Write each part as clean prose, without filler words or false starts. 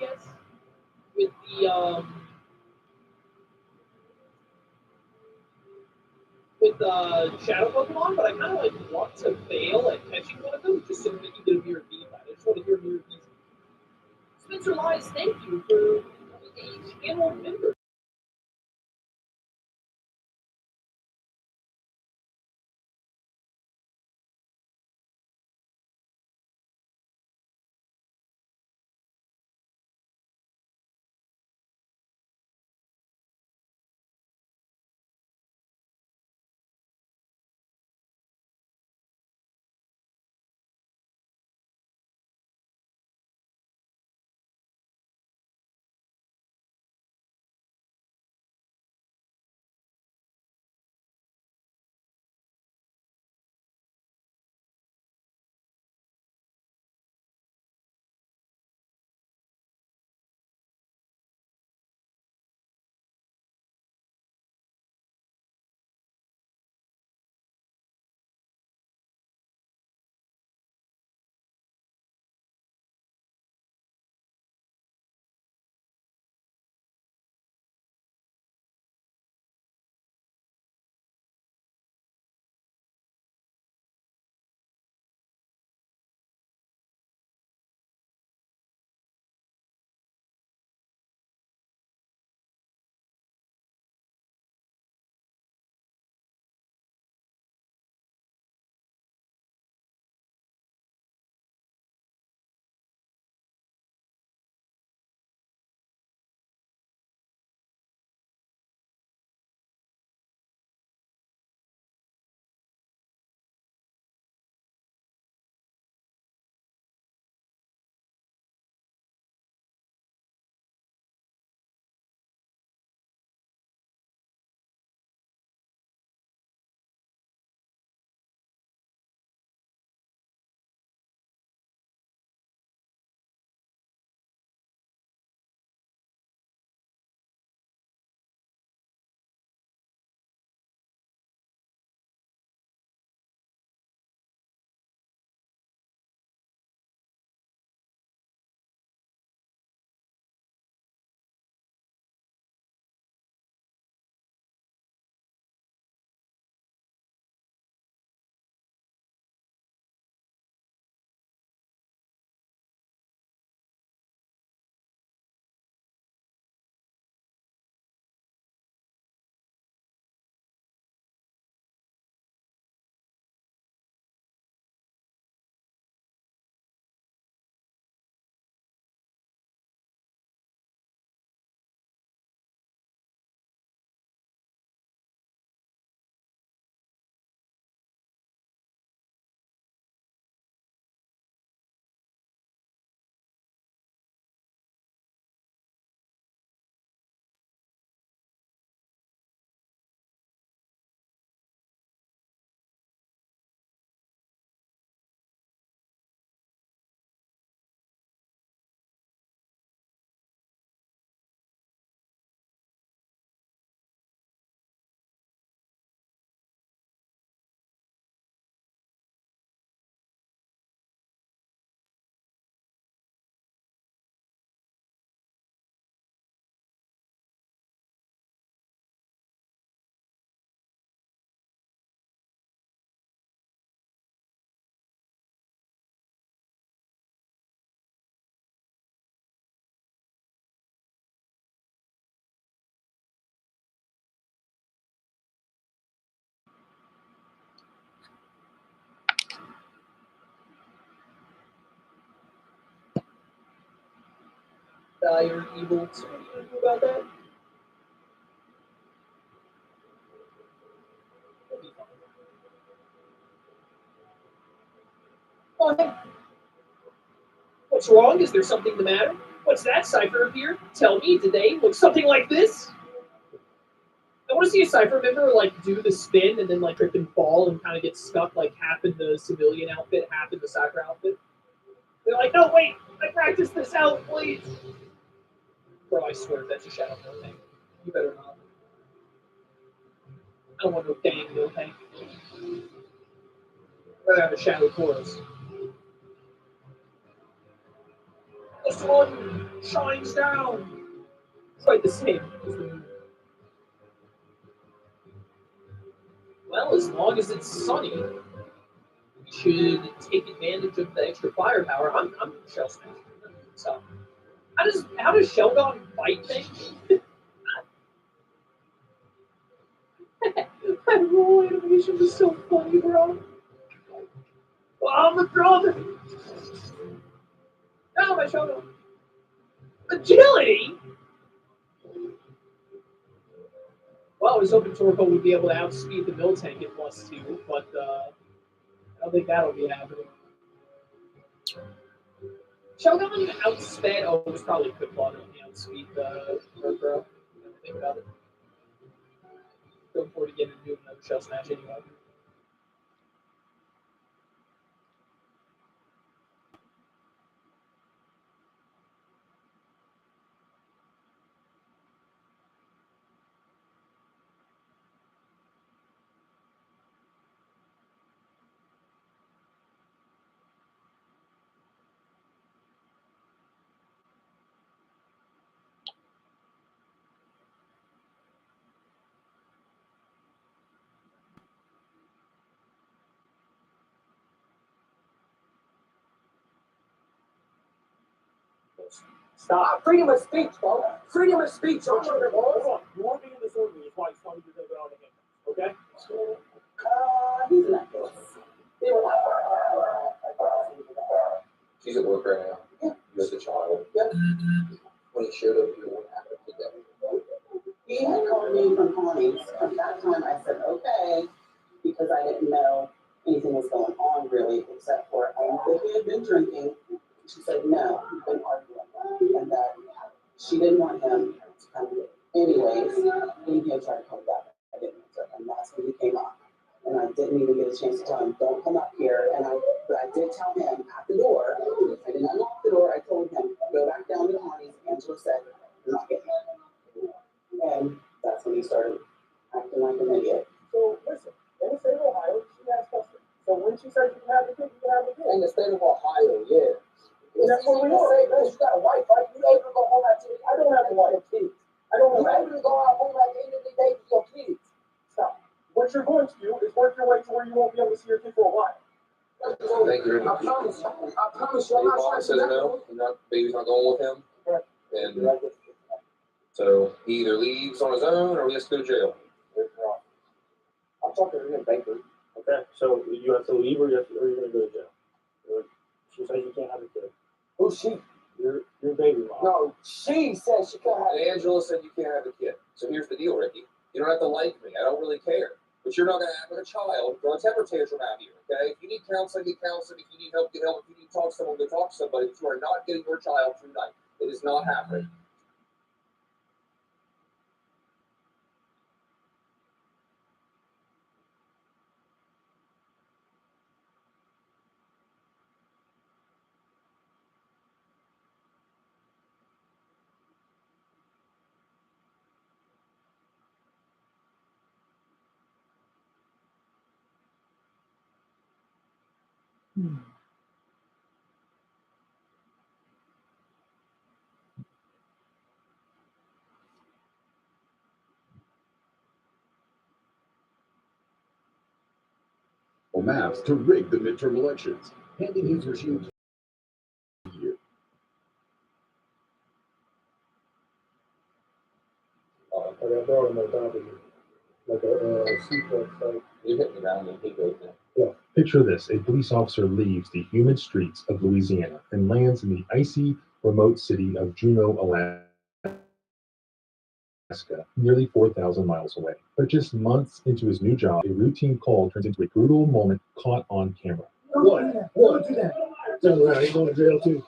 guess, with the shadow Pokemon, but I kind of like want to fail at catching one of them just so that you get a mirror beam. I just want to hear mirror beam. Spencer Lies, thank you for a channel member. Dire evil. So what are you gonna do about that? It'll be fine. Oh, hey, what's wrong? Is there something the matter? What's that cipher appear? Tell me, did they look something like this? I want to see a cipher member like do the spin and then like trip and fall and kind of get stuck like half in the civilian outfit, half in the cipher outfit. They're like, no, wait, I practiced this out, please. Bro, I swear that's a shadow no thing. You better not. I don't want no dang no thing. I'd rather have a shadow chorus. This one. shines down. Quite the same as the moon. Well, as long as it's sunny, we should take advantage of the extra firepower. I'm shell smashing. So, how does Sheldon fight things? That roll animation was so funny, bro. Well, I'm the brother. No, my Sheldon. Agility. Well, I was hoping Torpo would be able to outspeed the mill tank at +2, but I don't think that'll be happening. Shogun outsped. Oh, it was probably Kublon on the outspeed Murkrow. Think about it. Go for it again and do another shell smash anyway. Stop. Freedom of speech, bro. Freedom of speech. Hold on. You want to be in this order, it's why it's funny to take it out again. Okay? He's not this. She's at work right now. Yeah. You're the child. Yep. When he showed up, you what happened today. He had called me from Connie's. At that time, I said, okay, because I didn't know anything was going on really, except for I knew that he had been drinking. She said, no, we've been arguing. And that she didn't want him to come here. Anyways, when he had tried to come back, I didn't answer. And that's when he came up. And I didn't even get a chance to tell him, don't come up here. But I did tell him at the door, I did not lock the door, I told him, go back down to Connie's. Angela said, you're not getting it. And that's when he started acting like an idiot. So, listen, in the state of Ohio, she has custody. So when she says you can have the kid, you can have the kid. In the state of Ohio, yeah. And that's what we say, man. You got a wife, right? You able to go home after I don't have a wife. Kids. I don't You're have able to go out home at the end of the day with your kids. Stop. What you're going to do is work your way to where you won't be able to see your kid for a while. Thank you. I promise you. If I'm not mom trying to says do no, baby's not going with him, and so he either leaves on his own or he has to go to jail. I'm talking to him, Baker. Okay, so you have to leave or you're going to go to jail. She says you can't have a kid. Who's she? Your baby mom. No, she said she can't have And Angela said you can't have a kid. So here's the deal, Ricky. You don't have to like me. I don't really care. But you're not going to act like a child, throw a temper tantrum out here, okay? If you need counseling, get counseling. If you need help, get help. If you need to talk to someone, go talk to somebody. But you are not getting your child tonight. It is not happening. Maps to rig the midterm elections, handing his regime year. I got brought him on top of you. Like a seaport site. You hit me down and he goes there. Yeah. Picture this. A police officer leaves the humid streets of Louisiana and lands in the icy, remote city of Juneau, Alaska, nearly 4,000 miles away. But just months into his new job, a routine call turns into a brutal moment caught on camera. What? Don't do that. Turn around. He's going to jail too.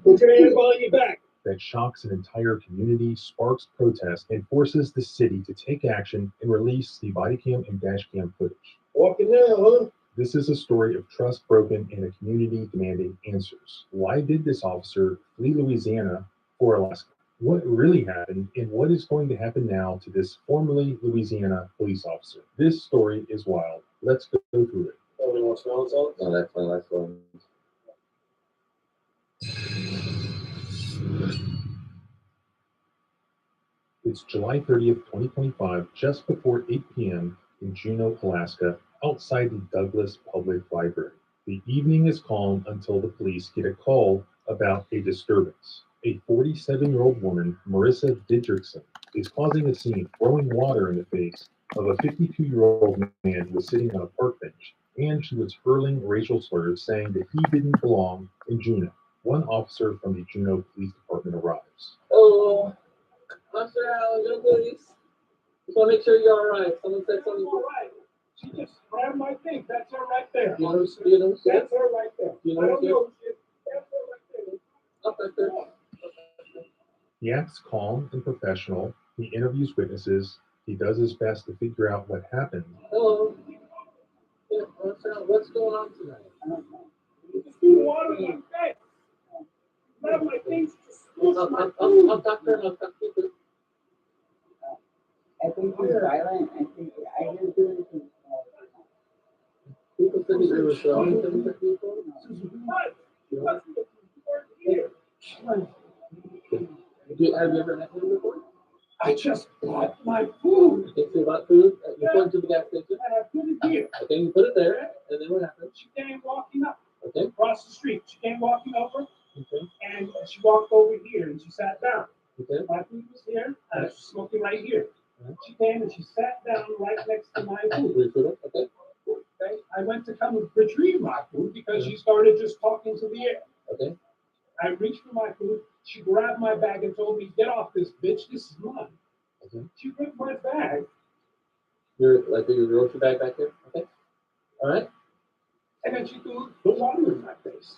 Put your hands behind your back. That shocks an entire community, sparks protest, and forces the city to take action and release the body cam and dash cam footage. Walking now, huh? This is a story of trust broken and a community demanding answers. Why did this officer flee Louisiana for Alaska? What really happened, and what is going to happen now to this formerly Louisiana police officer? This story is wild. Let's go through it. Nobody wants to know what's up? No, that's my last one. It's July 30th, 2025, just before 8 p.m. in Juneau, Alaska, outside the Douglas Public Library. The evening is calm until the police get a call about a disturbance. A 47-year-old woman, Marissa Didrikson, is causing a scene, throwing water in the face of a 52-year-old man who was sitting on a park bench, and she was hurling racial slurs, saying that he didn't belong in Juneau. One officer from the Juneau Police Department arrives. Oh, Officer Allen, no police. Just want to make sure you're all right. Someone said something. All right. She just grabbed my thing. That's her right there. Do you know who said? That's her right there. Do you know I who don't said? know shit. That's her right there. Up right there. He acts calm and professional. He interviews witnesses. He does his best to figure out what happened. Hello. Yeah, Officer Allen, what's going on tonight? I don't know. Just do water in my face. Grab my things. Just squish my food. I'll talk to her. I'll talk to her. I think he's violent. I think I didn't do anything. People said you were throwing things at people. What? What's the word here? Have you ever met him before? I just bought my food. Okay, so about food, you're going to the gas station. And I put it here. Okay, you put it there, and then what happened? She came walking up Okay, across the street. She came walking over okay, and she walked over here and she sat down. okay. My food was here. I was smoking right here. Yeah. She came and she sat down right next to my food. Refill it, okay, Okay, I went to come retrieve my food because she started just talking to the air. okay. I reached for my food. She grabbed my bag and told me, "Get off this, bitch. This is mine." Okay. She ripped my bag Your grocery bag back here, okay. All right. and then she threw the water in my face.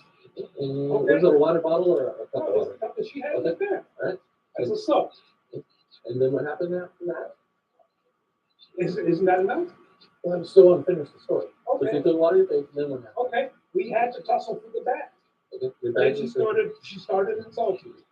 And Okay. was it a water bottle or a cup of Oh, water? it's the cup that she had in Okay. there. All right. As a soap. And then what happened after that? Isn't that enough? Well, I'm still want to finish the story. So Okay. you took water in your face, and then what happened? Okay. We had to tussle for the bag. Okay. Your Then bag she was started insulting me.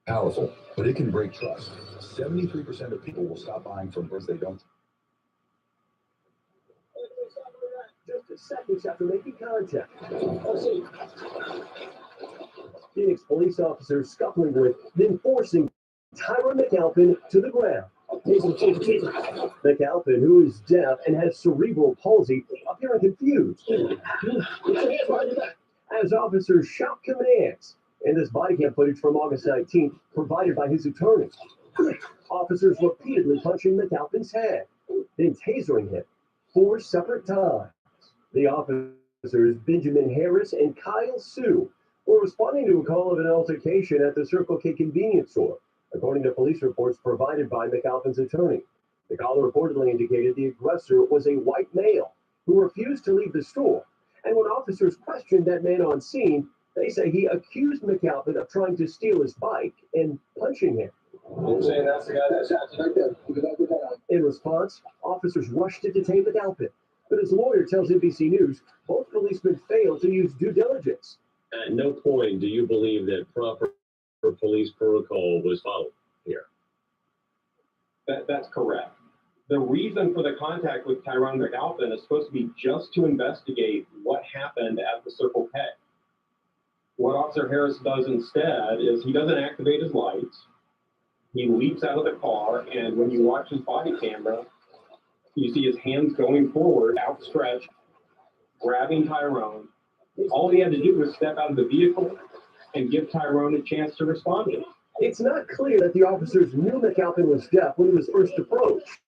Powerful, but it can break trust. 73% of people will stop buying from brands they don't. Just seconds after making contact. Phoenix police officers scuffling with, then forcing Tyra McAlpin to the ground. McAlpin, who is deaf and has cerebral palsy, appearing confused. As officers shout commands. In this body cam footage from August 19th, provided by his attorney. Officers repeatedly punching McAlpin's head, then tasering him 4 separate times. The officers, Benjamin Harris and Kyle Sue, were responding to a call of an altercation at the Circle K convenience store, according to police reports provided by McAlpin's attorney. The caller reportedly indicated the aggressor was a white male who refused to leave the store, and when officers questioned that man on scene, they say he accused McAlpin of trying to steal his bike and punching him. You're saying that's the guy that shot you? In response, officers rushed to detain McAlpin, but his lawyer tells NBC News both policemen failed to use due diligence. At no point do you believe that proper police protocol was followed here? That's correct. The reason for the contact with Tyrone McAlpin is supposed to be just to investigate what happened at the Circle K. What Officer Harris does instead is he doesn't activate his lights. He leaps out of the car, and when you watch his body camera, you see his hands going forward, outstretched, grabbing Tyrone. All he had to do was step out of the vehicle and give Tyrone a chance to respond to him. It's not clear that the officers knew McAlpin was deaf when he was first approached.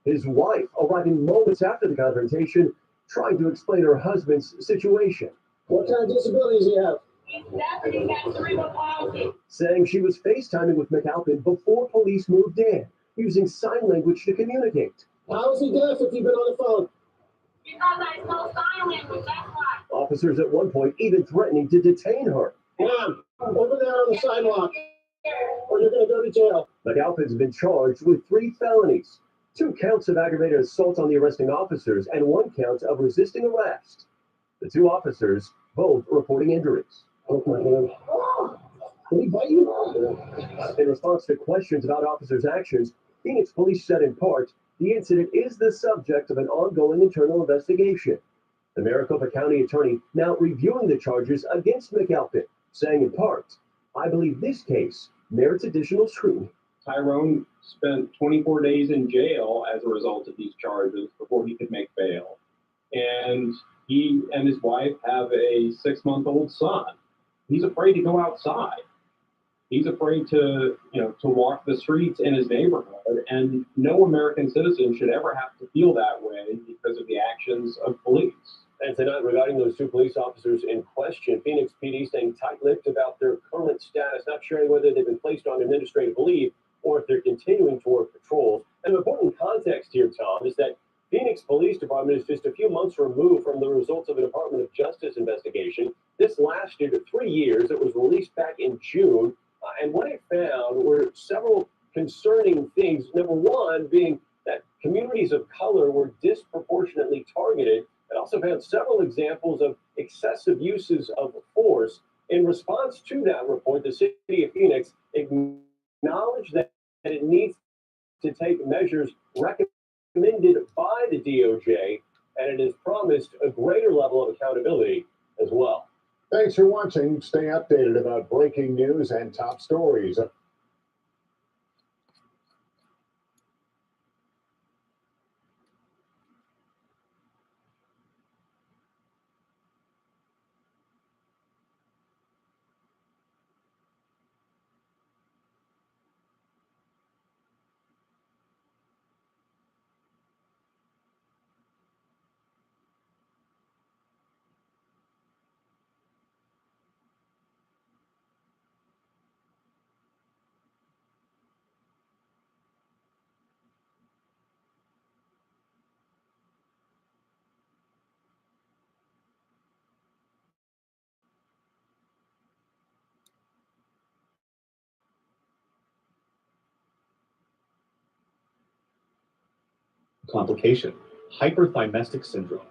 His wife, arriving moments after the confrontation, trying to explain her husband's situation. What kind of disabilities do you have? He's deaf and he has cerebral palsy. Saying she was FaceTiming with McAlpin before police moved in, using sign language to communicate. How is he deaf if you've been on the phone? Because I know sign language, that's why. Officers at one point even threatening to detain her. Mom, over there on the sidewalk, or you're going to go to jail. McAlpin's been charged with 3 felonies, 2 counts of aggravated assault on the arresting officers, and 1 count of resisting arrest. The 2 officers both reporting injuries. Oh my God. Did he bite you? In response to questions about officers' actions, Phoenix police said in part, the incident is the subject of an ongoing internal investigation. The Maricopa County attorney now reviewing the charges against McAlpin, saying in part, I believe this case merits additional scrutiny. Tyrone spent 24 days in jail as a result of these charges before he could make bail. And he and his wife have a 6-month-old son. He's afraid to go outside. He's afraid to walk the streets in his neighborhood, and no American citizen should ever have to feel that way because of the actions of police. And tonight, regarding those 2 police officers in question, Phoenix PD staying tight-lipped about their current status, not sharing whether they've been placed on administrative leave or if they're continuing to work patrols. And an important context here, Tom, is that Phoenix Police Department is just a few months removed from the results of a Department of Justice investigation. This lasted 3 years. It was released back in June. And what it found were several concerning things. Number one being that communities of color were disproportionately targeted. It also found several examples of excessive uses of force. In response to that report, the city of Phoenix acknowledged that it needs to take measures recommended by the DOJ, and it has promised a greater level of accountability as well. Thanks for watching. Stay updated about breaking news and top stories. Complication: hyperthymestic syndrome.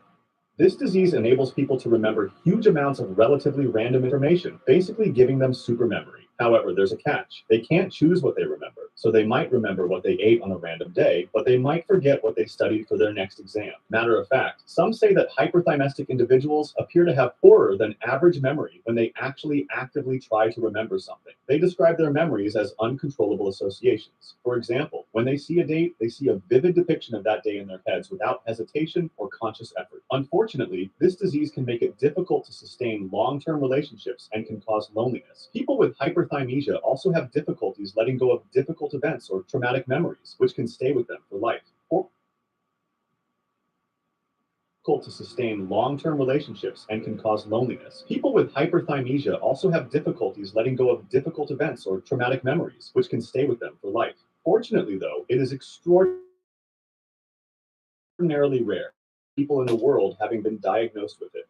This disease enables people to remember huge amounts of relatively random information, basically giving them super memory. However, there's a catch. They can't choose what they remember, so they might remember what they ate on a random day, but they might forget what they studied for their next exam. Matter of fact, some say that hyperthymestic individuals appear to have poorer than average memory when they actually actively try to remember something. They describe their memories as uncontrollable associations. For example, when they see a date, they see a vivid depiction of that day in their heads without hesitation or conscious effort. Unfortunately, this disease can make it difficult to sustain long-term relationships and can cause loneliness. People with hyperthymesia also have difficulties letting go of difficult events or traumatic memories, which can stay with them for life. To sustain long-term relationships and can cause loneliness. People with hyperthymesia also have difficulties letting go of difficult events or traumatic memories, which can stay with them for life. Fortunately, though, it is extraordinarily rare, people in the world having been diagnosed with it.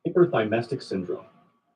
Hyperthymestic syndrome.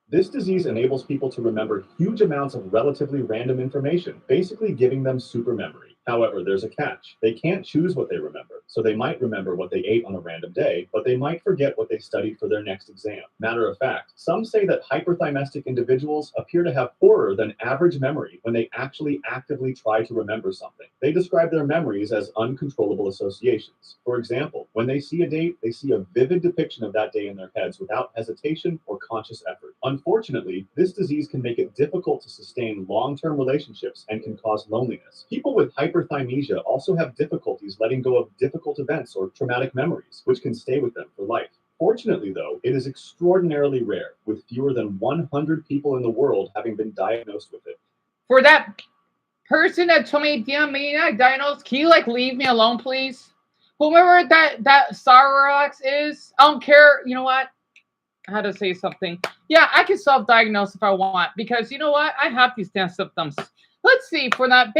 This disease enables people to remember huge amounts of relatively random information, basically giving them super memory. However, there's a catch. They can't choose what they remember, so they might remember what they ate on a random day, but they might forget what they studied for their next exam. Matter of fact, some say that hyperthymastic individuals appear to have poorer than average memory when they actually actively try to remember something. They describe their memories as uncontrollable associations. For example, when they see a date, they see a vivid depiction of that day in their heads without hesitation or conscious effort. Unfortunately, this disease can make it difficult to sustain long-term relationships and can cause loneliness. People with hyperthymesia also have difficulties letting go of difficult events or traumatic memories, which can stay with them for life. Fortunately, though, it is extraordinarily rare, with fewer than 100 people in the world having been diagnosed with it. For that person that told me, damn me, I diagnosed, can you like leave me alone, please? Whoever that Cyrax is, I don't care. You know what? I had to say something. Yeah, I can self-diagnose if I want, because you know what? I have these damn symptoms. Let's see, for that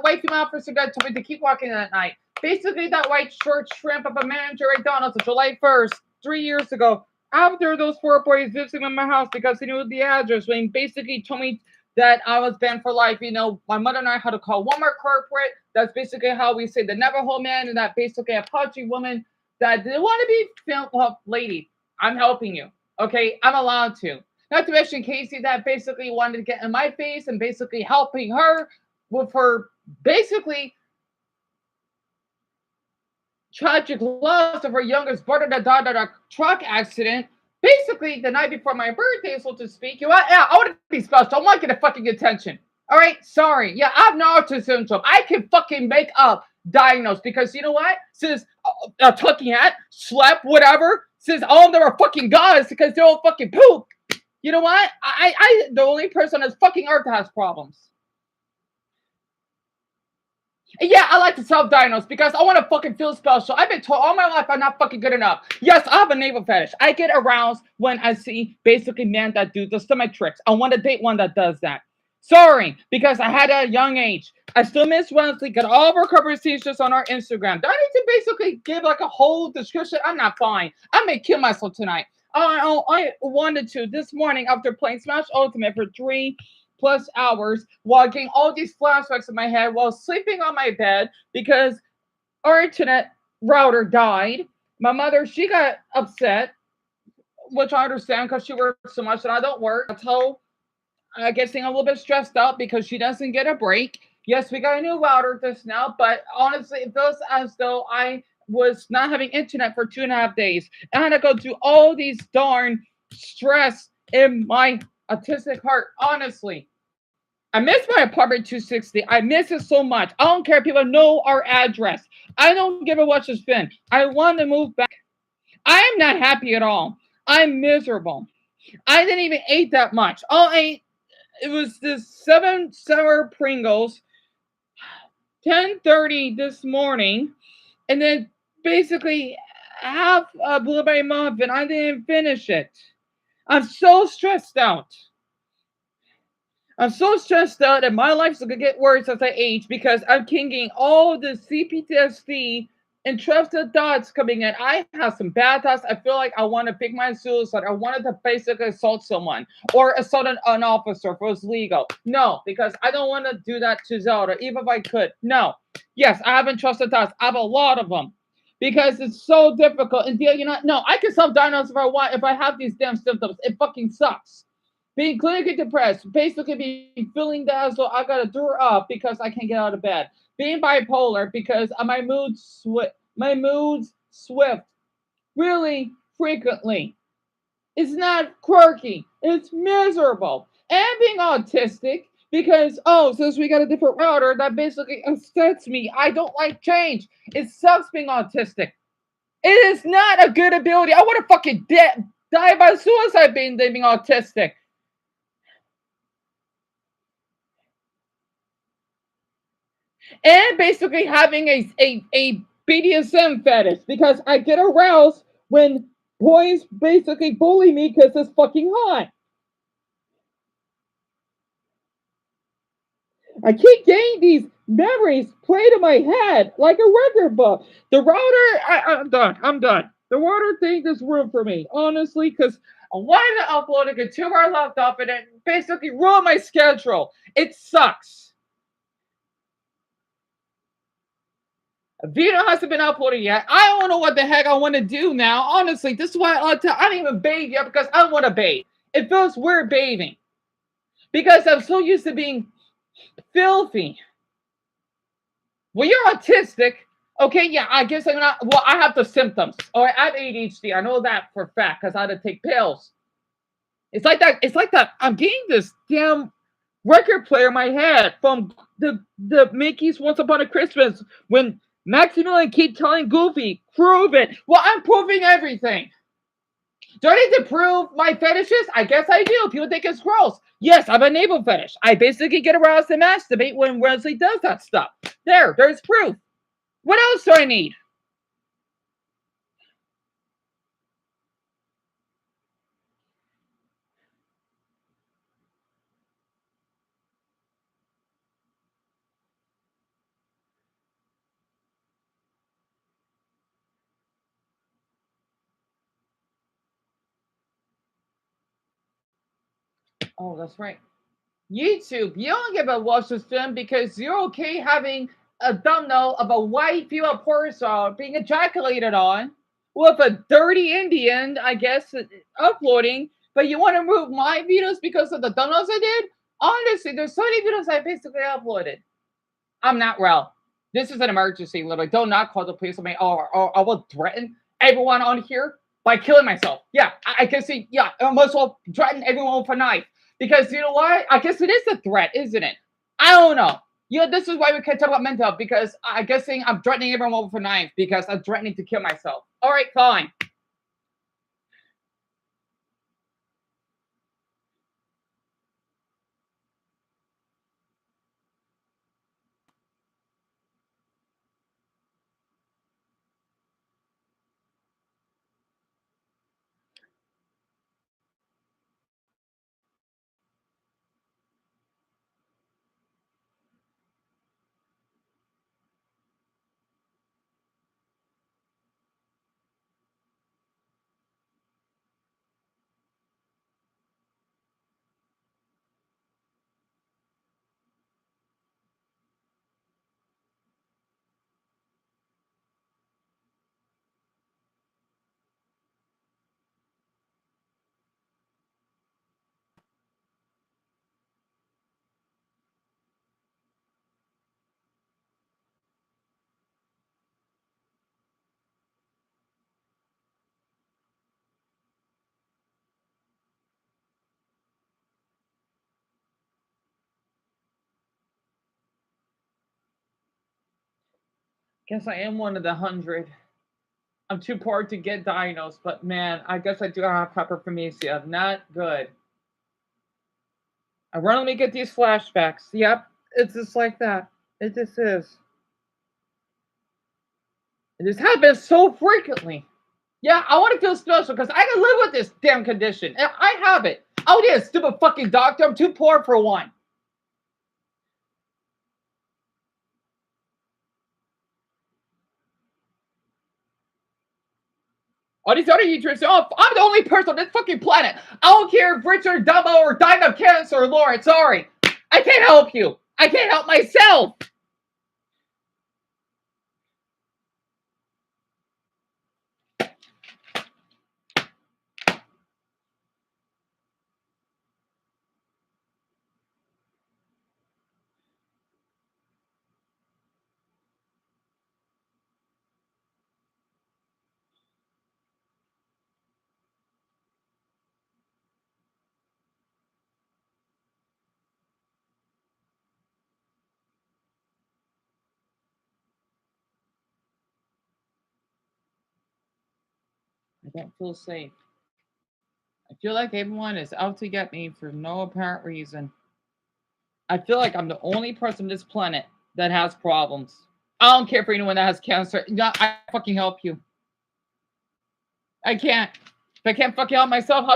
white female officer that told me to keep walking that night. Basically, that white short shrimp of a manager at McDonald's on July 1st, 3 years ago, after those 4 boys visiting in my house because he knew the address, when he basically told me that I was banned for life. You know, my mother and I had to call Walmart corporate. That's basically how we say the Navajo man and that basically Apache woman that didn't want to be filmed. Well, lady, I'm helping you. Okay, I'm allowed to. Not to mention Casey that basically wanted to get in my face and basically helping her with her basically tragic loss of her youngest brother that died in a truck accident. Basically, the night before my birthday, so to speak. You know what? Yeah, I want to be special. I want to get a fucking attention. All right, sorry. Yeah, I have no autism syndrome. I can fucking make up diagnose because you know what? Since a talking hat, slept, whatever. Since all of them are fucking gods because they all fucking poop. You know what? I the only person on this fucking earth that has problems. Yeah, I like to self-diagnose because I want to fucking feel special. I've been told all my life I'm not fucking good enough. Yes, I have a navel fetish. I get aroused when I see basically men that do the stomach tricks. I want to date one that does that. Sorry, because I had at a young age. I still miss Wednesday. Got all of our conversations on our Instagram. Do I need to basically give like a whole description? I'm not fine. I may kill myself tonight. I wanted to this morning after playing Smash Ultimate for 3+ hours while getting all these flashbacks in my head while sleeping on my bed because our internet router died. My mother, she got upset, which I understand because she works so much and I don't work. That's how I get a little bit stressed out because she doesn't get a break. Yes, we got a new router just now, but honestly, it feels as though I was not having internet for 2.5 days. I had to go through all these darn stress in my autistic heart, honestly. I miss my apartment 260. I miss it so much. I don't care if people know our address. I don't give a what's it's been. I want to move back. I am not happy at all. I'm miserable. I didn't even eat that much. All I ate, it was this 7 sour Pringles, 10:30 this morning, and then basically half a blueberry muffin. I didn't finish it. I'm so stressed out. I'm so stressed out that my life's gonna get worse as I age because I'm getting all the CPTSD and trusted thoughts coming in. I have some bad thoughts. I feel like I want to pick my suicide. I wanted to basically assault someone or assault an officer if it was legal. No, because I don't want to do that to Zelda, even if I could. No. Yes, I haven't trusted thoughts. I have a lot of them because it's so difficult. And you know, no, I can self-diagnose if I want. If I have these damn symptoms, it fucking sucks. Being clinically depressed, basically being feeling that as though I gotta do her up because I can't get out of bed. Being bipolar because my moods swift really frequently. It's not quirky. It's miserable. And being autistic because, since we got a different router, that basically upsets me. I don't like change. It sucks being autistic. It is not a good ability. I want to fucking die by suicide being autistic. And basically having a BDSM fetish because I get aroused when boys basically bully me because it's fucking hot. I keep getting these memories played in my head like a record book. The router, I'm done. The router thing is ruined for me, honestly, because I wanted to upload a good 2 hour left off and it basically ruined my schedule. It sucks. A video hasn't been uploaded yet. I don't know what the heck I want to do now. Honestly, this is why I didn't even bathe yet because I don't want to bathe. It feels weird bathing because I'm so used to being filthy. When you're autistic, okay, yeah, I guess I'm not. Well, I have the symptoms. Or I have ADHD. I know that for a fact because I had to take pills. It's like that. It's like that. I'm getting this damn record player in my head from the Mickey's Once Upon a Christmas when Maximilian keep telling Goofy, prove it. Well, I'm proving everything. Do I need to prove my fetishes? I guess I do. People think it's gross. Yes, I have a navel fetish. I basically get aroused and masturbate when Wesley does that stuff. There's proof. What else do I need? Oh, that's right. YouTube, you don't give a watch this film because you're okay having a thumbnail of a white female porn star being ejaculated on with a dirty Indian, I guess, uploading, but you want to remove my videos because of the thumbnails I did? Honestly, there's so many videos I basically uploaded. I'm not well. This is an emergency, literally. Do not call the police on me or I will threaten everyone on here by killing myself. Yeah, I can see, yeah, I must well threaten everyone with a knife. Because you know what? I guess it is a threat, isn't it? I don't know. Yeah, this is why we can't talk about mental health, because I'm guessing I'm threatening everyone with a knife because I'm threatening to kill myself. All right, fine. Guess I am one of the 100. I'm too poor to get diagnosed, but man, I guess I do have hyperphamesia. Not good. I randomly get these flashbacks. Yep, it's just like that. It just is. It just happens so frequently. Yeah, I want to feel special because I can live with this damn condition. And I have it. I don't need a stupid fucking doctor. I'm too poor for one. All these other YouTubers, oh, I'm the only person on this fucking planet. I don't care if Richard Dumbo or died of cancer or Lauren. Sorry. I can't help you. I can't help myself. I don't feel safe. I feel like everyone is out to get me for no apparent reason. I feel like I'm the only person on this planet that has problems. I don't care for anyone that has cancer. I fucking help you. I can't. If I can't fucking help myself,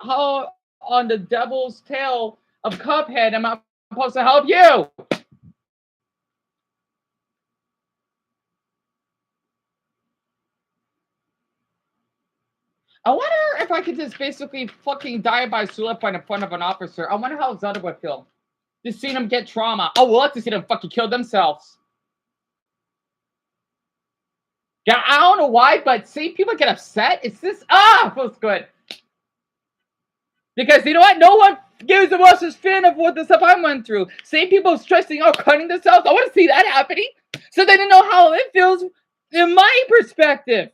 how on the devil's tail of Cuphead am I supposed to help you? I wonder if I could just basically fucking die by suicide in front of an officer. I wonder how Zelda would feel. Just seeing them get trauma. I would love to see them fucking kill themselves. Yeah, I don't know why, but see people get upset. It's this feels good. Because you know what? No one gives a much fan of what the stuff I went through. Seeing people stressing out, cutting themselves. I want to see that happening. So they didn't know how it feels in my perspective.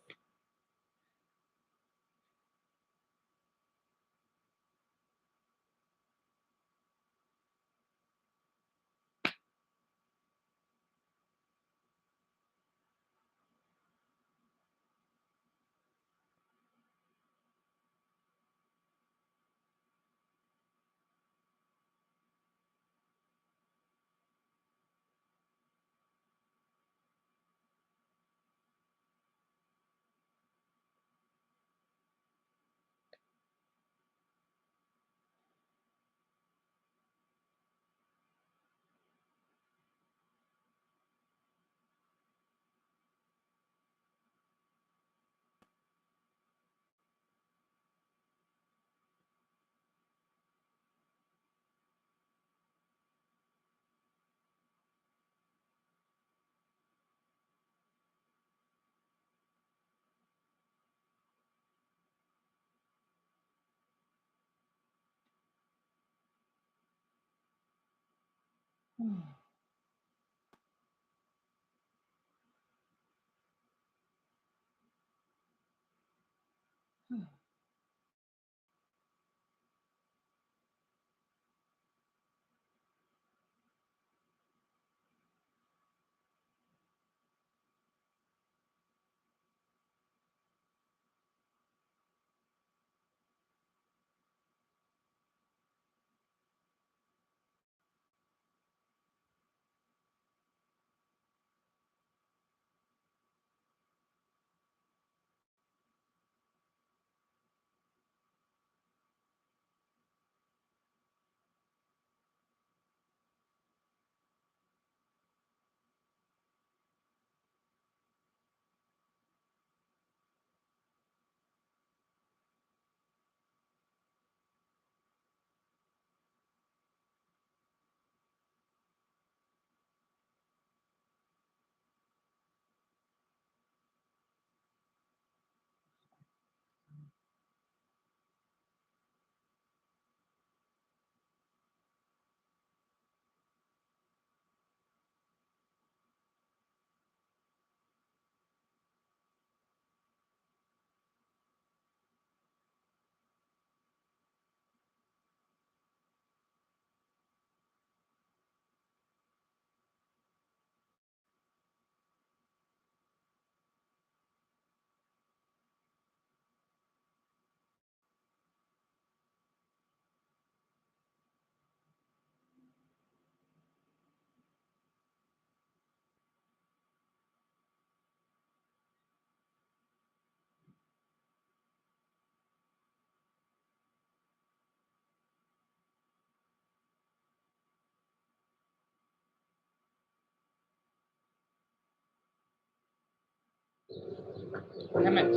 Damn it.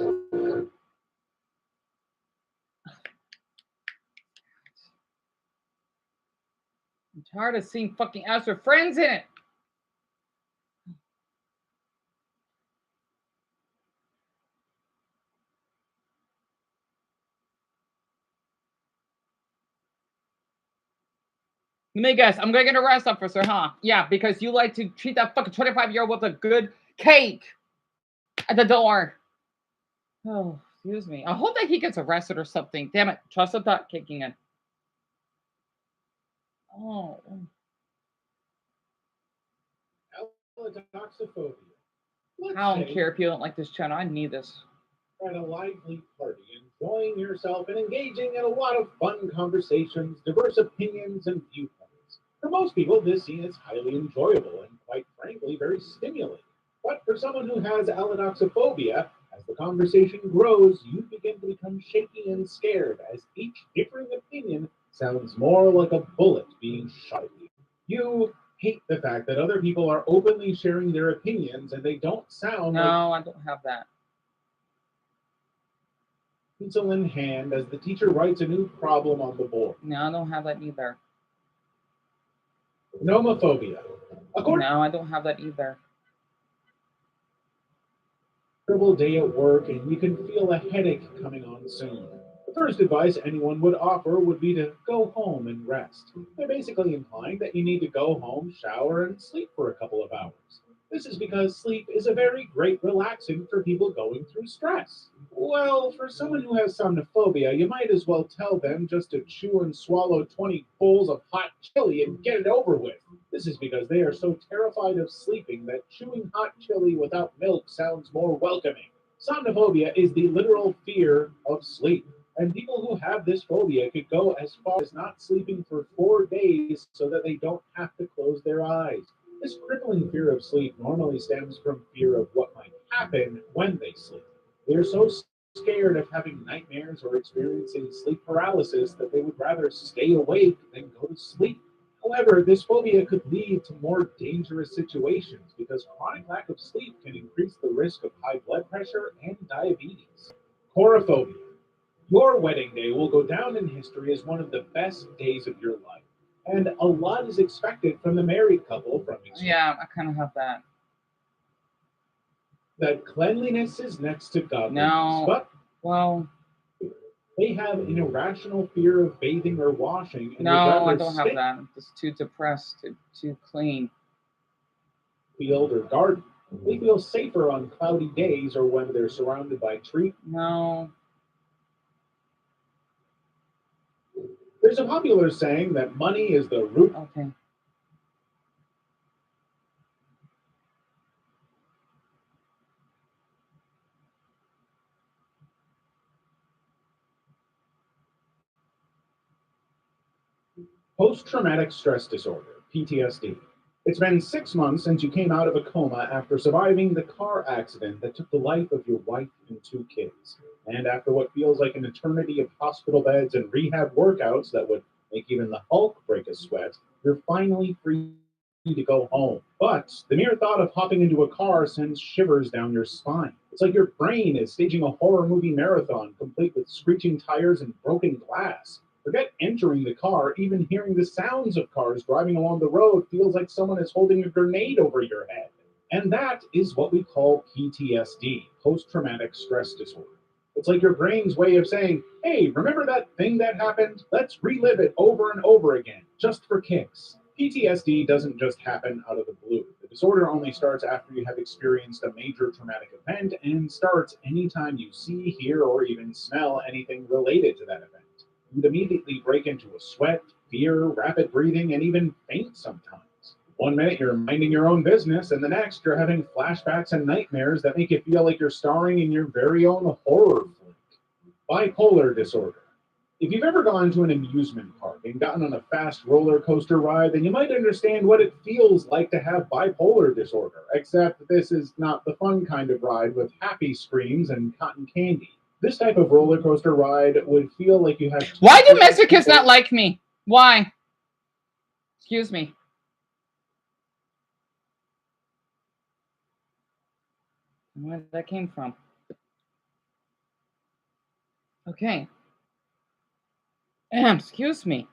I'm tired of seeing fucking ass with friends in it. Let me guess. I'm gonna get arrest officer, huh? Yeah, because you like to treat that fucking 25-year-old with a good cake at the door. Oh, excuse me. I hope that he gets arrested or something. Damn it. Trust the thought kicking in. Oh. Allodoxophobia. I don't care if you don't like this channel. I need this. At a lively party, enjoying yourself and engaging in a lot of fun conversations, diverse opinions, and viewpoints. For most people, this scene is highly enjoyable and, quite frankly, very stimulating. But for someone who has allodoxophobia, as the conversation grows, you begin to become shaky and scared, as each differing opinion sounds more like a bullet being shot at you. You hate the fact that other people are openly sharing their opinions and they don't sound like... No, I don't have that. pencil in hand as the teacher writes a new problem on the board. No, I don't have that either. Nomophobia. No, I don't have that either. Terrible day at work and you can feel a headache coming on soon. The first advice anyone would offer would be to go home and rest. They're basically implying that you need to go home, shower, and sleep for a couple of hours. This is because sleep is a very great relaxant for people going through stress. Well, for someone who has somnophobia, you might as well tell them just to chew and swallow 20 bowls of hot chili and get it over with. This is because they are so terrified of sleeping that chewing hot chili without milk sounds more welcoming. Somnophobia is the literal fear of sleep. And people who have this phobia could go as far as not sleeping for 4 days so that they don't have to close their eyes. This crippling fear of sleep normally stems from fear of what might happen when they sleep. They are so scared of having nightmares or experiencing sleep paralysis that they would rather stay awake than go to sleep. However, this phobia could lead to more dangerous situations because chronic lack of sleep can increase the risk of high blood pressure and diabetes. Chorophobia. Your wedding day will go down in history as one of the best days of your life. And a lot is expected from the married couple from each other. Yeah, I kind of have that. That cleanliness is next to godliness. No. But Well, they have an irrational fear of bathing or washing. And no, I would don't rather have that. I'm just too depressed, too clean. Field or garden. They feel safer on cloudy days or when they're surrounded by trees. No. There's a popular saying that money is the root. Okay. Post-traumatic stress disorder, PTSD. It's been 6 months since you came out of a coma after surviving the car accident that took the life of your wife and 2 kids. And after what feels like an eternity of hospital beds and rehab workouts that would make even the Hulk break a sweat, you're finally free to go home. But the mere thought of hopping into a car sends shivers down your spine. It's like your brain is staging a horror movie marathon complete with screeching tires and broken glass. Forget entering the car, even hearing the sounds of cars driving along the road feels like someone is holding a grenade over your head. And that is what we call PTSD, post-traumatic stress disorder. It's like your brain's way of saying, hey, remember that thing that happened? Let's relive it over and over again, just for kicks. PTSD doesn't just happen out of the blue. The disorder only starts after you have experienced a major traumatic event and starts anytime you see, hear, or even smell anything related to that event. You'd immediately break into a sweat, fear, rapid breathing, and even faint sometimes. 1 minute you're minding your own business, and the next you're having flashbacks and nightmares that make you feel like you're starring in your very own horror flick. Bipolar disorder. If you've ever gone to an amusement park and gotten on a fast roller coaster ride, then you might understand what it feels like to have bipolar disorder, except this is not the fun kind of ride with happy screams and cotton candy. This type of roller coaster ride would feel like you have... Why do Mexicans not like me? Why? Excuse me. Where that came from? Okay. Excuse me.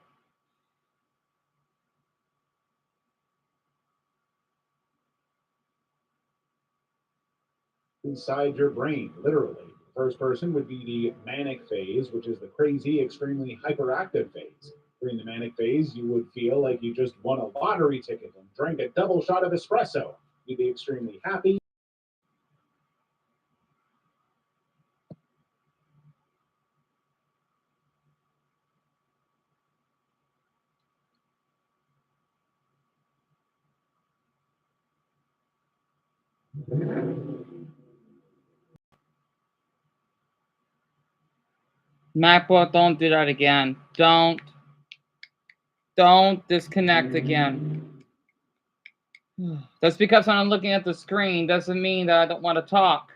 Inside your brain, literally. The first person would be the manic phase, which is the crazy, extremely hyperactive phase. During the manic phase, you would feel like you just won a lottery ticket and drank a double shot of espresso. You'd be extremely happy. MacBook, don't do that again. Don't disconnect again. Just because I'm looking at the screen doesn't mean that I don't want to talk.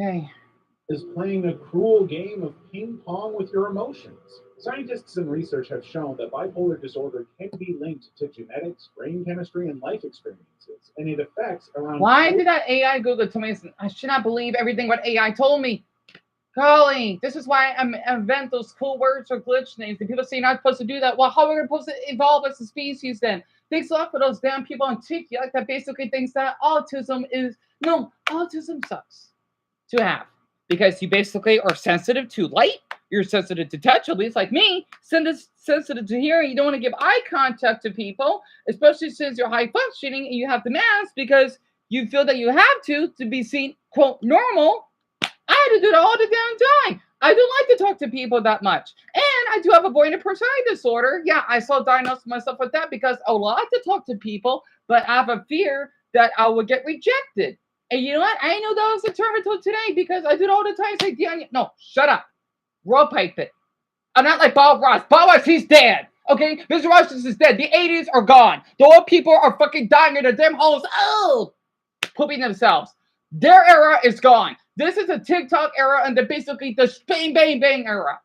Okay. Is playing a cruel game of ping pong with your emotions. Scientists and research have shown that bipolar disorder can be linked to genetics, brain chemistry, and life experiences, and it affects around. Why did that AI Google tell me? I should not believe everything what AI told me. Golly, this is why I invent those cool words or glitch names. And people say you're not supposed to do that. Well, how are we supposed to evolve as a species then? Thanks a lot for those damn people on TikTok that basically thinks that autism sucks to have. Because you basically are sensitive to light, you're sensitive to touch, at least like me, sensitive to hearing. You don't want to give eye contact to people, especially since you're high functioning and you have the mask because you feel that you have to be seen, quote, normal. I had to do that all the damn time. I don't like to talk to people that much. And I do have avoidant personality disorder. Yeah, I self-diagnosed myself with that because I like to talk to people, but I have a fear that I would get rejected. And you know what? I know that was a term until today because I do it all the time. Say, Diana, no, shut up. Roll pipe it. I'm not like Bob Ross. Bob Ross, he's dead. Okay? Mr. Ross is dead. The 80s are gone. The old people are fucking dying in their damn holes. Oh! Pooping themselves. Their era is gone. This is a TikTok era and basically the bang, bang, bang era.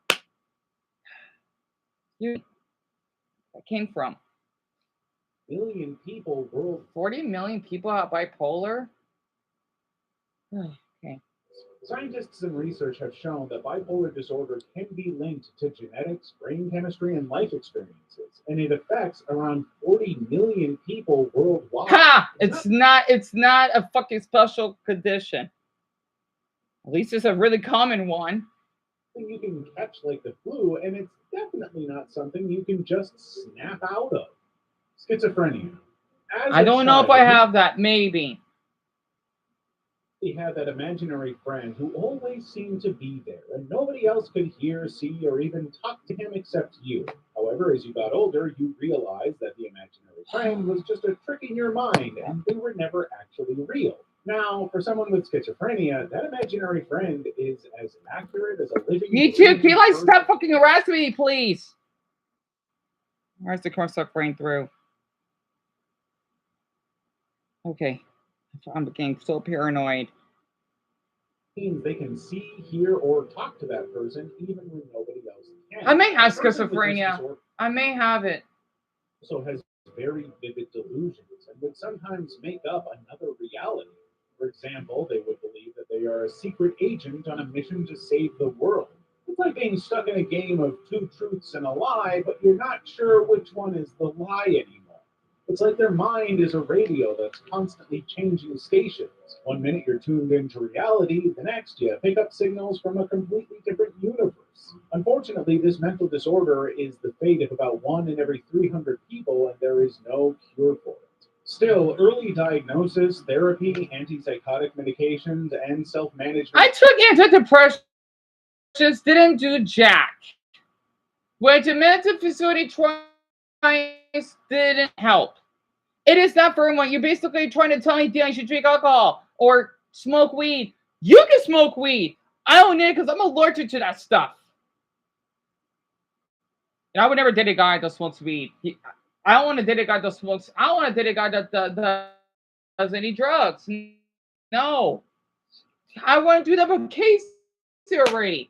That came from. 40 million people have bipolar? Okay. Scientists and research have shown that bipolar disorder can be linked to genetics, brain chemistry, and life experiences, and it affects around 40 million people worldwide. Ha! It's not a fucking special condition. At least it's a really common one. You can catch like the flu, and it's definitely not something you can just snap out of. Schizophrenia. I don't know if I have that. Maybe. He had that imaginary friend who always seemed to be there, and nobody else could hear, see, or even talk to him except you. However, as you got older, you realized that the imaginary friend was just a trick in your mind, and they were never actually real. Now, for someone with schizophrenia, that imaginary friend is as accurate as a living. Me too. Can you like stop fucking harassing me, please? Where's the car stuff going through? Okay. I'm getting so paranoid. They can see, hear, or talk to that person even when nobody else can. I may have schizophrenia. I may have it. So has very vivid delusions and would sometimes make up another reality. For example, they would believe that they are a secret agent on a mission to save the world. It's like being stuck in a game of two truths and a lie, but you're not sure which one is the lie anymore. It's like their mind is a radio that's constantly changing stations. One minute you're tuned into reality, the next you pick up signals from a completely different universe. Unfortunately, this mental disorder is the fate of about 1 in every 300 people, and there is no cure for it. Still, early diagnosis, therapy, antipsychotic medications, and self-management. I took antidepressants, didn't do jack. Went to mental facility twice, didn't help. It is not for everyone. You're basically trying to tell me, Dion, you should drink alcohol or smoke weed. You can smoke weed. I don't need it because I'm allergic to that stuff. And I would never date a guy that smokes weed. I don't want to date a guy that smokes. I don't want to date a guy that does any drugs. No. I want to do that with Casey already.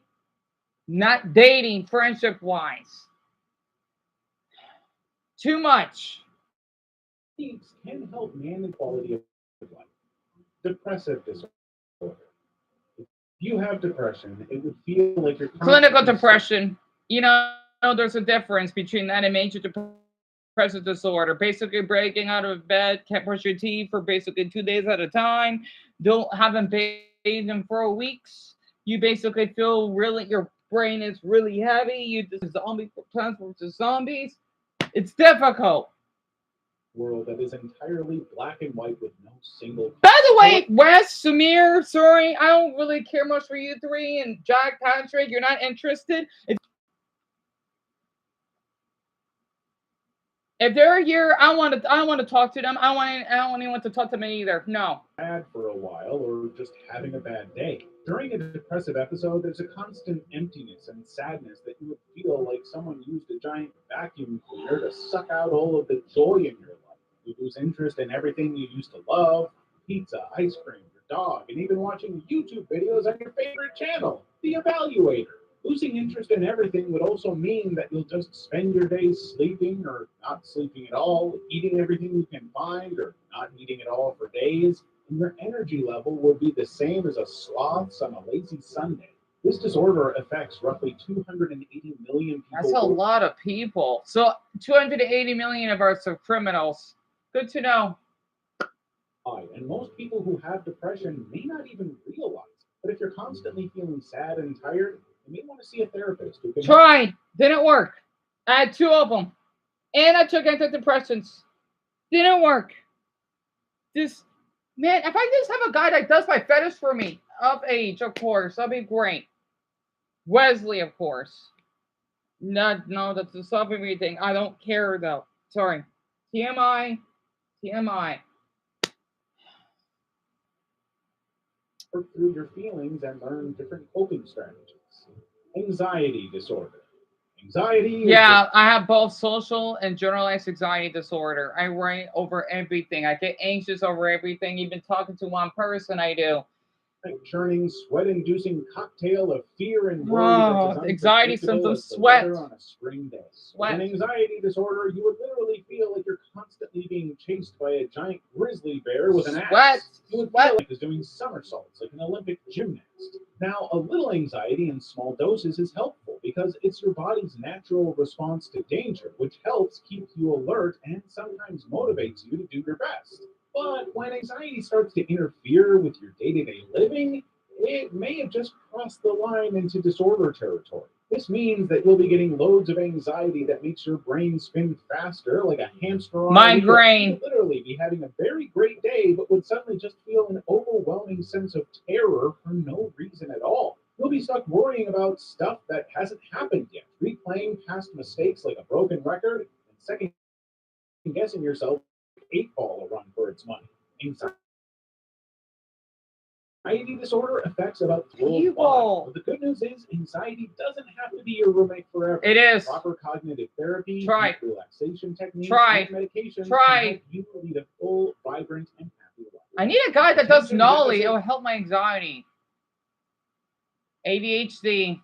Not dating friendship-wise. Too much. Can help manage quality of life. Depressive disorder. If you have depression, it would feel like you're clinical depression. You know, there's a difference between that and major depressive disorder. Basically, breaking out of bed, can't brush your teeth for basically 2 days at a time. Haven't bathed in 4 weeks. You basically feel your brain is really heavy. You just transform to zombies. It's difficult. World that is entirely black and white with no single. By the way, Wes, Samir, sorry, I don't really care much for you three, and Jack, Patrick, you're not interested. If they're here, I want to talk to them. I don't want anyone to talk to me either. No. Bad for a while, or just having a bad day. During a depressive episode, there's a constant emptiness and sadness that you would feel like someone used a giant vacuum cleaner to suck out all of the joy in your life. You lose interest in everything you used to love: pizza, ice cream, your dog, and even watching YouTube videos on your favorite channel, The Evaluator. Losing interest in everything would also mean that you'll just spend your days sleeping or not sleeping at all, eating everything you can find or not eating at all for days, and your energy level will be the same as a sloth's on a lazy Sunday. This disorder affects roughly 280 million people. That's a lot of people. So 280 million of us are criminals. Good to know. And most people who have depression may not even realize it. But if you're constantly feeling sad and tired, you may want to see a therapist who can Tried. Didn't work. I had 2 of them. And I took antidepressants. Didn't work. Just, man, if I just have a guy that does my fetish for me, of age, of course, that'd be great. Wesley, of course. No, that's the self-image thing. I don't care, though. Sorry. TMI. work through your feelings and learn different coping strategies. Anxiety disorder. Anxiety. Yeah, I have both social and generalized anxiety disorder. I worry over everything. I get anxious over everything. Even talking to one person, I do. Churning, sweat-inducing cocktail of fear and worry. Oh, anxiety symptoms, sweat. On a spring day. Sweat. With an anxiety disorder, you would literally feel like you're constantly being chased by a giant grizzly bear with an axe. You would feel like it's doing somersaults, like an Olympic gymnast. Now, a little anxiety in small doses is helpful because it's your body's natural response to danger, which helps keep you alert and sometimes motivates you to do your best. But when anxiety starts to interfere with your day-to-day living, it may have just crossed the line into disorder territory. This means that you'll be getting loads of anxiety that makes your brain spin faster, like a hamster on migraine. You'll literally be having a very great day, but would suddenly just feel an overwhelming sense of terror for no reason at all. You'll be stuck worrying about stuff that hasn't happened yet, replaying past mistakes like a broken record, and second-guessing yourself. 8-ball will run for its money. Anxiety disorder affects about people. But the good news is anxiety doesn't have to be your roommate forever. It is. Proper cognitive therapy, relaxation relaxation techniques, and medication can help you lead a full, vibrant, and happy life. I need a guy that does Nolly. It will help my anxiety. ADHD.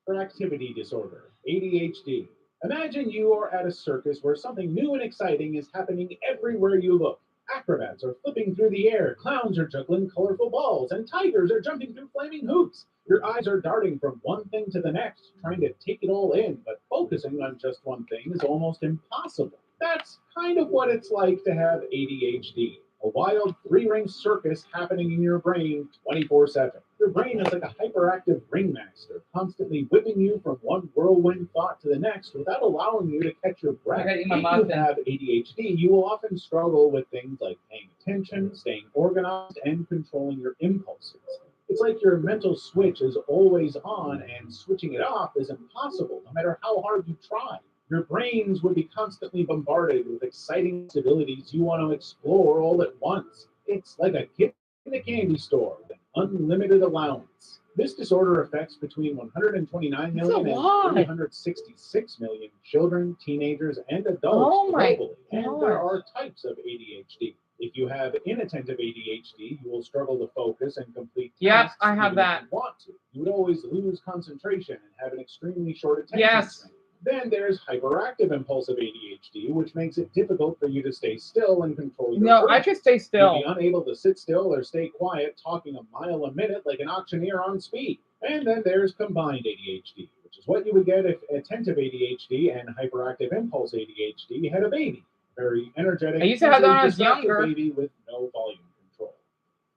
Hyperactivity disorder, ADHD. Imagine you are at a circus where something new and exciting is happening everywhere you look. Acrobats are flipping through the air, clowns are juggling colorful balls, and tigers are jumping through flaming hoops. Your eyes are darting from one thing to the next, trying to take it all in, but focusing on just one thing is almost impossible. That's kind of what it's like to have ADHD. A wild three-ring circus happening in your brain 24/7. Your brain is like a hyperactive ringmaster, constantly whipping you from one whirlwind thought to the next without allowing you to catch your breath. If you have ADHD, you will often struggle with things like paying attention, staying organized, and controlling your impulses. It's like your mental switch is always on, and switching it off is impossible, no matter how hard you try. Your brains would be constantly bombarded with exciting possibilities you want to explore all at once. It's like a kid in a candy store with unlimited allowance. This disorder affects between 129 million and 366 million children, teenagers, and adults globally. And there are types of ADHD. If you have inattentive ADHD, you will struggle to focus and complete tasks. Yes, I have even that. if you want to. You would always lose concentration and have an extremely short attention span. Then there's hyperactive impulsive ADHD, which makes it difficult for you to stay still and control your brain. I can stay still. You'll be unable to sit still or stay quiet, talking a mile a minute like an auctioneer on speed. And then there's combined ADHD, which is what you would get if attentive ADHD and hyperactive impulse ADHD had a baby. Very energetic, I used to have that when I was distracted younger. baby with no volume control.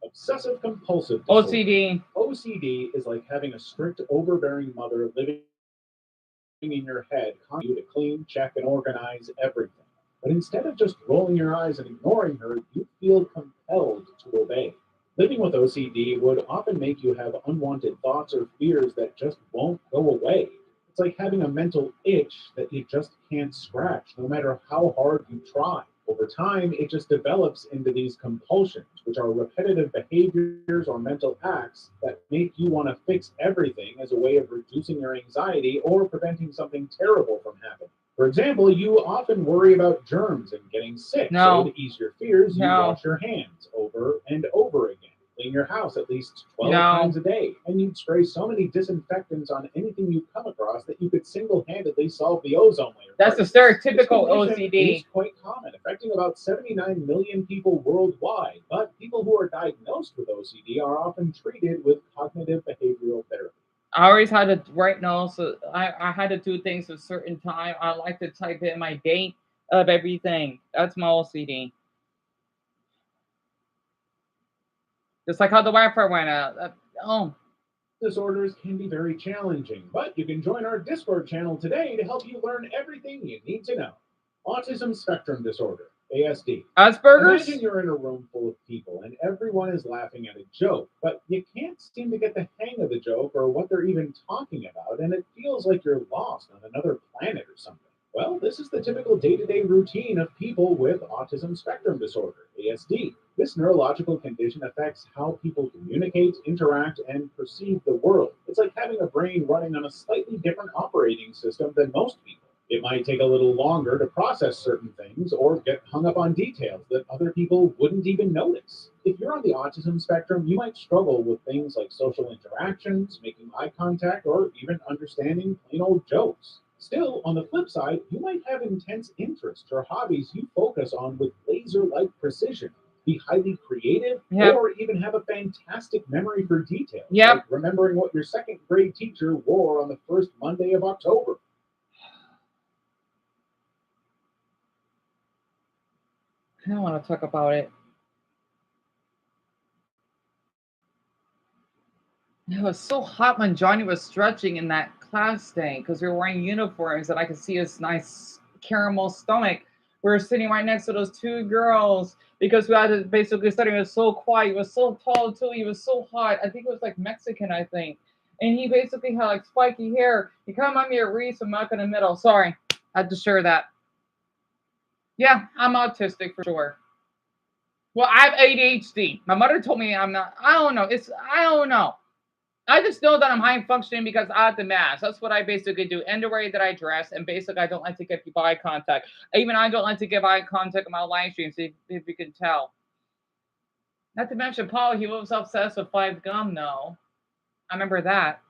Obsessive compulsive disorder. OCD. OCD is like having a strict, overbearing mother living in your head, calling you to clean, check, and organize everything. But instead of just rolling your eyes and ignoring her, you feel compelled to obey. Living with OCD would often make you have unwanted thoughts or fears that just won't go away. It's like having a mental itch that you just can't scratch, no matter how hard you try. Over time, it just develops into these compulsions, which are repetitive behaviors or mental acts that make you want to fix everything as a way of reducing your anxiety or preventing something terrible from happening. For example, you often worry about germs and getting sick. So to ease your fears, you wash your hands over and over again. Clean your house at least 12 No. times a day, and you'd spray so many disinfectants on anything you come across that you could single-handedly solve the ozone layer. That's the crisis. stereotypical This condition OCD. is quite common, affecting about 79 million people worldwide. But people who are diagnosed with OCD are often treated with cognitive behavioral therapy. I always had to write notes. So I had to do things a certain time. I like to type in my date of everything. That's my OCD. Just like how the Wi-Fi went out. Oh, Disorders can be very challenging, but you can join our Discord channel today to help you learn everything you need to know. Autism Spectrum Disorder, ASD. Asperger's? Imagine you're in a room full of people and everyone is laughing at a joke, but you can't seem to get the hang of the joke or what they're even talking about, and it feels like you're lost on another planet or something. Well, this is the typical day-to-day routine of people with autism spectrum disorder, ASD. This neurological condition affects how people communicate, interact, and perceive the world. It's like having a brain running on a slightly different operating system than most people. It might take a little longer to process certain things or get hung up on details that other people wouldn't even notice. If you're on the autism spectrum, you might struggle with things like social interactions, making eye contact, or even understanding plain old jokes. Still, on the flip side, you might have intense interests or hobbies you focus on with laser-like precision, be highly creative, Yep. or even have a fantastic memory for details, Yep. like remembering what your second grade teacher wore on the first Monday of October. I don't want to talk about it. It was so hot when Johnny was stretching in that class day because we were wearing uniforms and I could see his nice caramel stomach. We were sitting right next to those two girls because we had to basically study. He was so quiet. He was so tall too. He was so hot. I think it was like Mexican, I think. And he basically had like spiky hair. He kind of reminded me of Reese from Malcolm in the Middle. Sorry, I had to share that. Yeah, I'm autistic for sure. Well, I have ADHD. My mother told me I'm not. I don't know. I don't know. I just know that I'm high functioning because I have the mask. That's what I basically do. And the way that I dress. And basically, I don't like to give people eye contact. Even I don't like to give eye contact in my live streams, if you can tell. Not to mention, Paul, he was obsessed with 5 Gum, no. I remember that.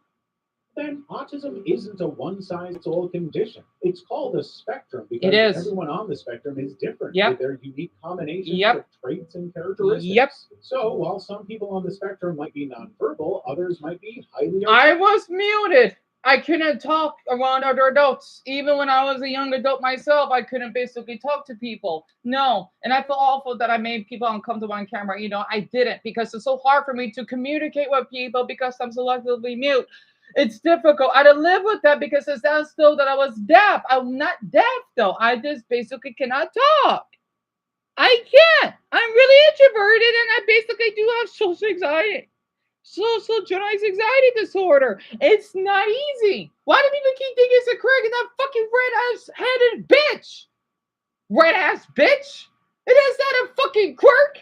Then autism isn't a one-size-fits-all condition. It's called a spectrum because It is. everyone on the spectrum is different Yep. with their unique combinations Yep. of traits and characteristics. Yep. So while some people on the spectrum might be nonverbal, others might be highly I was muted. I couldn't talk around other adults. Even when I was a young adult myself, I couldn't basically talk to people. No. And I feel awful that I made people uncomfortable on camera. You know, I didn't because it's so hard for me to communicate with people because I'm selectively mute. It's difficult. I had to live with that because it sounds still that I was deaf. I'm not deaf though. I just basically cannot talk. I can't. I'm really introverted and I basically do have social anxiety. Social generalized anxiety disorder. It's not easy. Why do people keep thinking it's a Craig and that fucking red-ass headed bitch? Red-ass bitch? It is not a fucking quirk.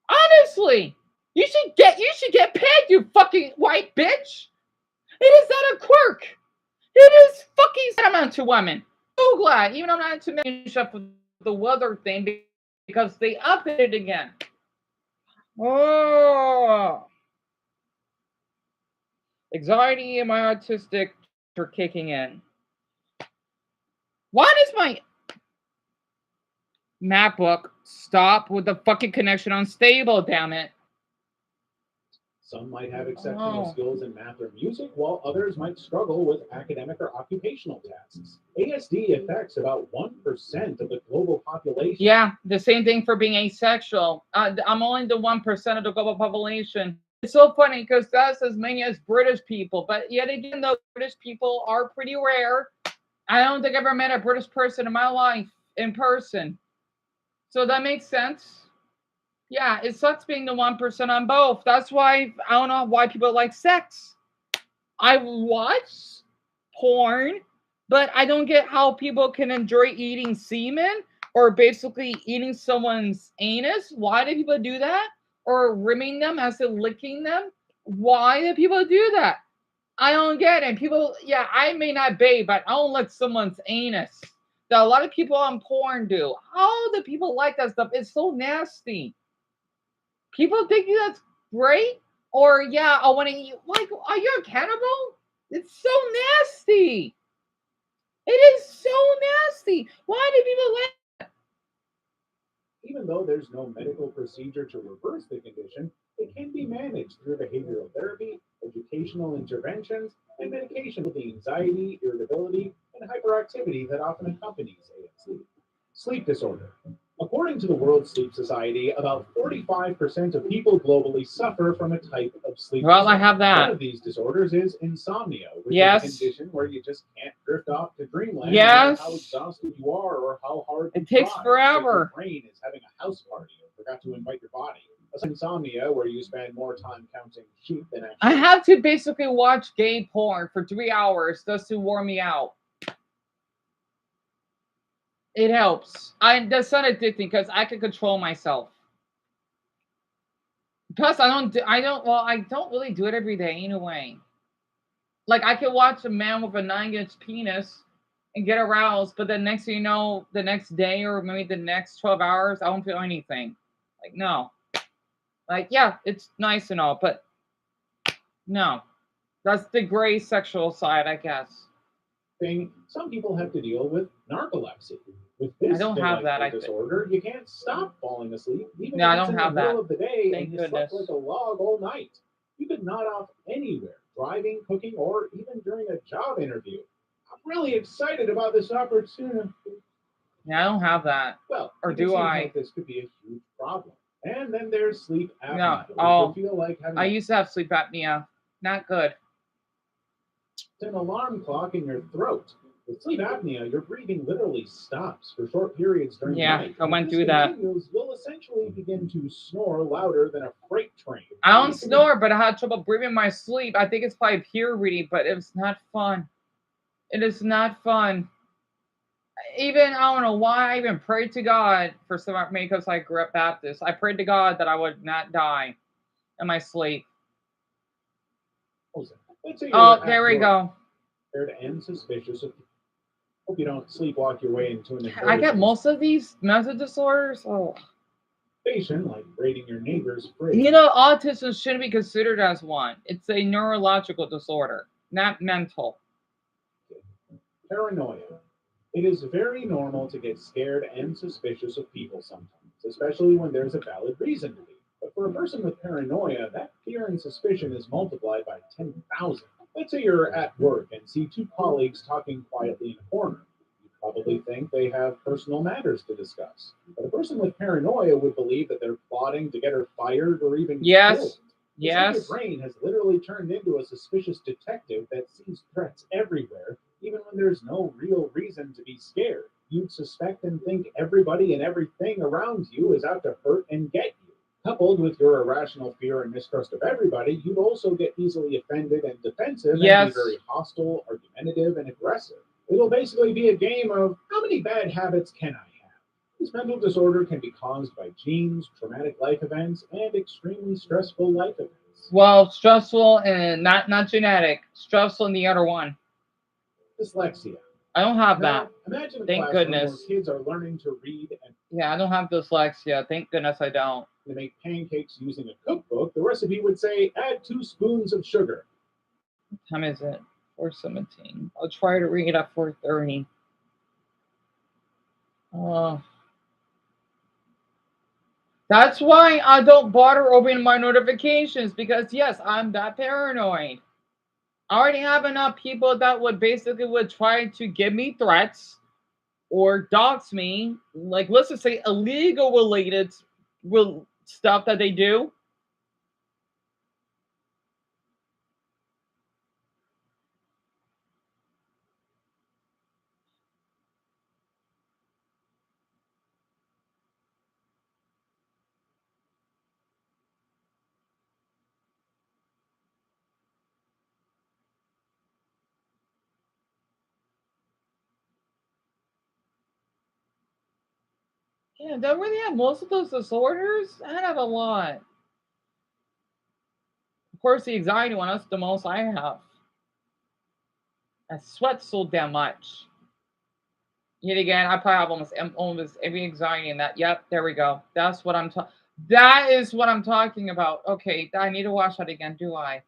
Honestly. You should get pegged, you fucking white bitch. It is not a quirk. It is fucking sentiment to women. So glad. Even I'm not into making stuff with the weather thing because they updated it again. Oh. Anxiety and my autistic are kicking in. Why does my MacBook stop with the fucking connection unstable, damn it? Some might have exceptional Oh. skills in math or music, while others might struggle with academic or occupational tasks. ASD affects about 1% of the global population. Yeah, the same thing for being asexual. I'm only the 1% of the global population. It's so funny because that's as many as British people, but yet again, though, British people are pretty rare. I don't think I've ever met a British person in my life in person. So that makes sense. Yeah, it sucks being the 1% on both. That's why I don't know why people like sex. I watch porn, but I don't get how people can enjoy eating semen or basically eating someone's anus. Why do people do that? Or rimming them as in licking them? Why do people do that? I don't get it. People, yeah, I may not be, but I don't lick someone's anus. That a lot of people on porn do. How do people like that stuff? It's so nasty. People think that's great, or yeah, I want to eat. Like, are you a cannibal? It's so nasty. It is so nasty. Why do people let? Even though there's no medical procedure to reverse the condition, it can be managed through behavioral therapy, educational interventions, and medication for the anxiety, irritability, and hyperactivity that often accompanies ASD. Sleep disorder. According to the World Sleep Society, about 45% of people globally suffer from a type of sleep Well, disorder. I have that. One of these disorders is insomnia, which Yes. is a condition where you just can't drift off to dreamland no Yes. matter how exhausted you are or how hard you It takes try. forever. It's like your brain is having a house party and forgot to invite your body. That's insomnia, where you spend more time counting sheep than actually. I have to basically watch gay porn for 3 hours just to warm me out. It helps. That's not addicting because I can control myself. Plus, I don't really do it every day in a way. Like, I can watch a man with a 9-inch penis and get aroused, but the next thing you know, the next day or maybe the next 12 hours, I won't feel anything. Like, no. Like, yeah, it's nice and all, but no. That's the gray sexual side, I guess. Some people have to deal with narcolepsy. With this I don't have that, I think. disorder, you can't stop falling asleep, even No, I if it's don't in have the middle that. of the day Thank and you slept goodness. like a log all night. You could nod off anywhere, driving, cooking, or even during a job interview. I'm really excited about this opportunity. Yeah, I don't have that. Well, Or you can do see I? how this could be a huge problem. And then there's sleep apnea. No. which Oh, will feel like having I used to have sleep apnea. Not good. an alarm clock in your throat. With sleep apnea, your breathing literally stops for short periods during the Yeah, night. I went If this through that. continues, you'll essentially begin to snore louder than a freight train. I don't snore, but I had trouble breathing in my sleep. I think it's probably puberty, but it's not fun. It is not fun. Even, I don't know why I even prayed to God for some because I grew up Baptist. I prayed to God that I would not die in my sleep. Let's say you're Oh, at there we work, go. scared and suspicious of. Hope you don't sleepwalk your way into an I get most of these mental disorders. Oh. patient, like raiding your neighbor's fridge. You know, autism shouldn't be considered as one. It's a neurological disorder, not mental. Paranoia. It is very normal to get scared and suspicious of people sometimes, especially when there's a valid reason to be. But for a person with paranoia, that fear and suspicion is multiplied by 10,000. Let's say you're at work and see two colleagues talking quietly in a corner. You probably think they have personal matters to discuss. But a person with paranoia would believe that they're plotting to get her fired or even Yes. killed. Yes. Your brain has literally turned into a suspicious detective that sees threats everywhere, even when there's no real reason to be scared. You'd suspect and think everybody and everything around you is out to hurt and get you. Coupled with your irrational fear and mistrust of everybody, you'd also get easily offended and defensive and Yes. be very hostile, argumentative, and aggressive. It'll basically be a game of how many bad habits can I have? This mental disorder can be caused by genes, traumatic life events, and extremely stressful life events. Well, stressful and not genetic. Stressful in the other one. Dyslexia. I don't have Now, that. imagine a Thank classroom goodness. where kids are learning to read and Yeah, I don't have dyslexia. Thank goodness I don't. to make pancakes using a cookbook. The recipe would say add 2 spoons of sugar. What time is it? 4:17. I'll try to read at 4:30. That's why I don't bother opening my notifications, because yes, I'm that paranoid. I already have enough people that would try to give me threats or dox me. Like, let's just say illegal related stuff that they do. Yeah, don't really have most of those disorders. I have a lot. Of course, the anxiety one, that's the most I have. I sweat so damn much. Yet again, I probably have almost every anxiety in that. Yep, there we go. That's what I'm talking. That is what I'm talking about. Okay, I need to watch that again, do I?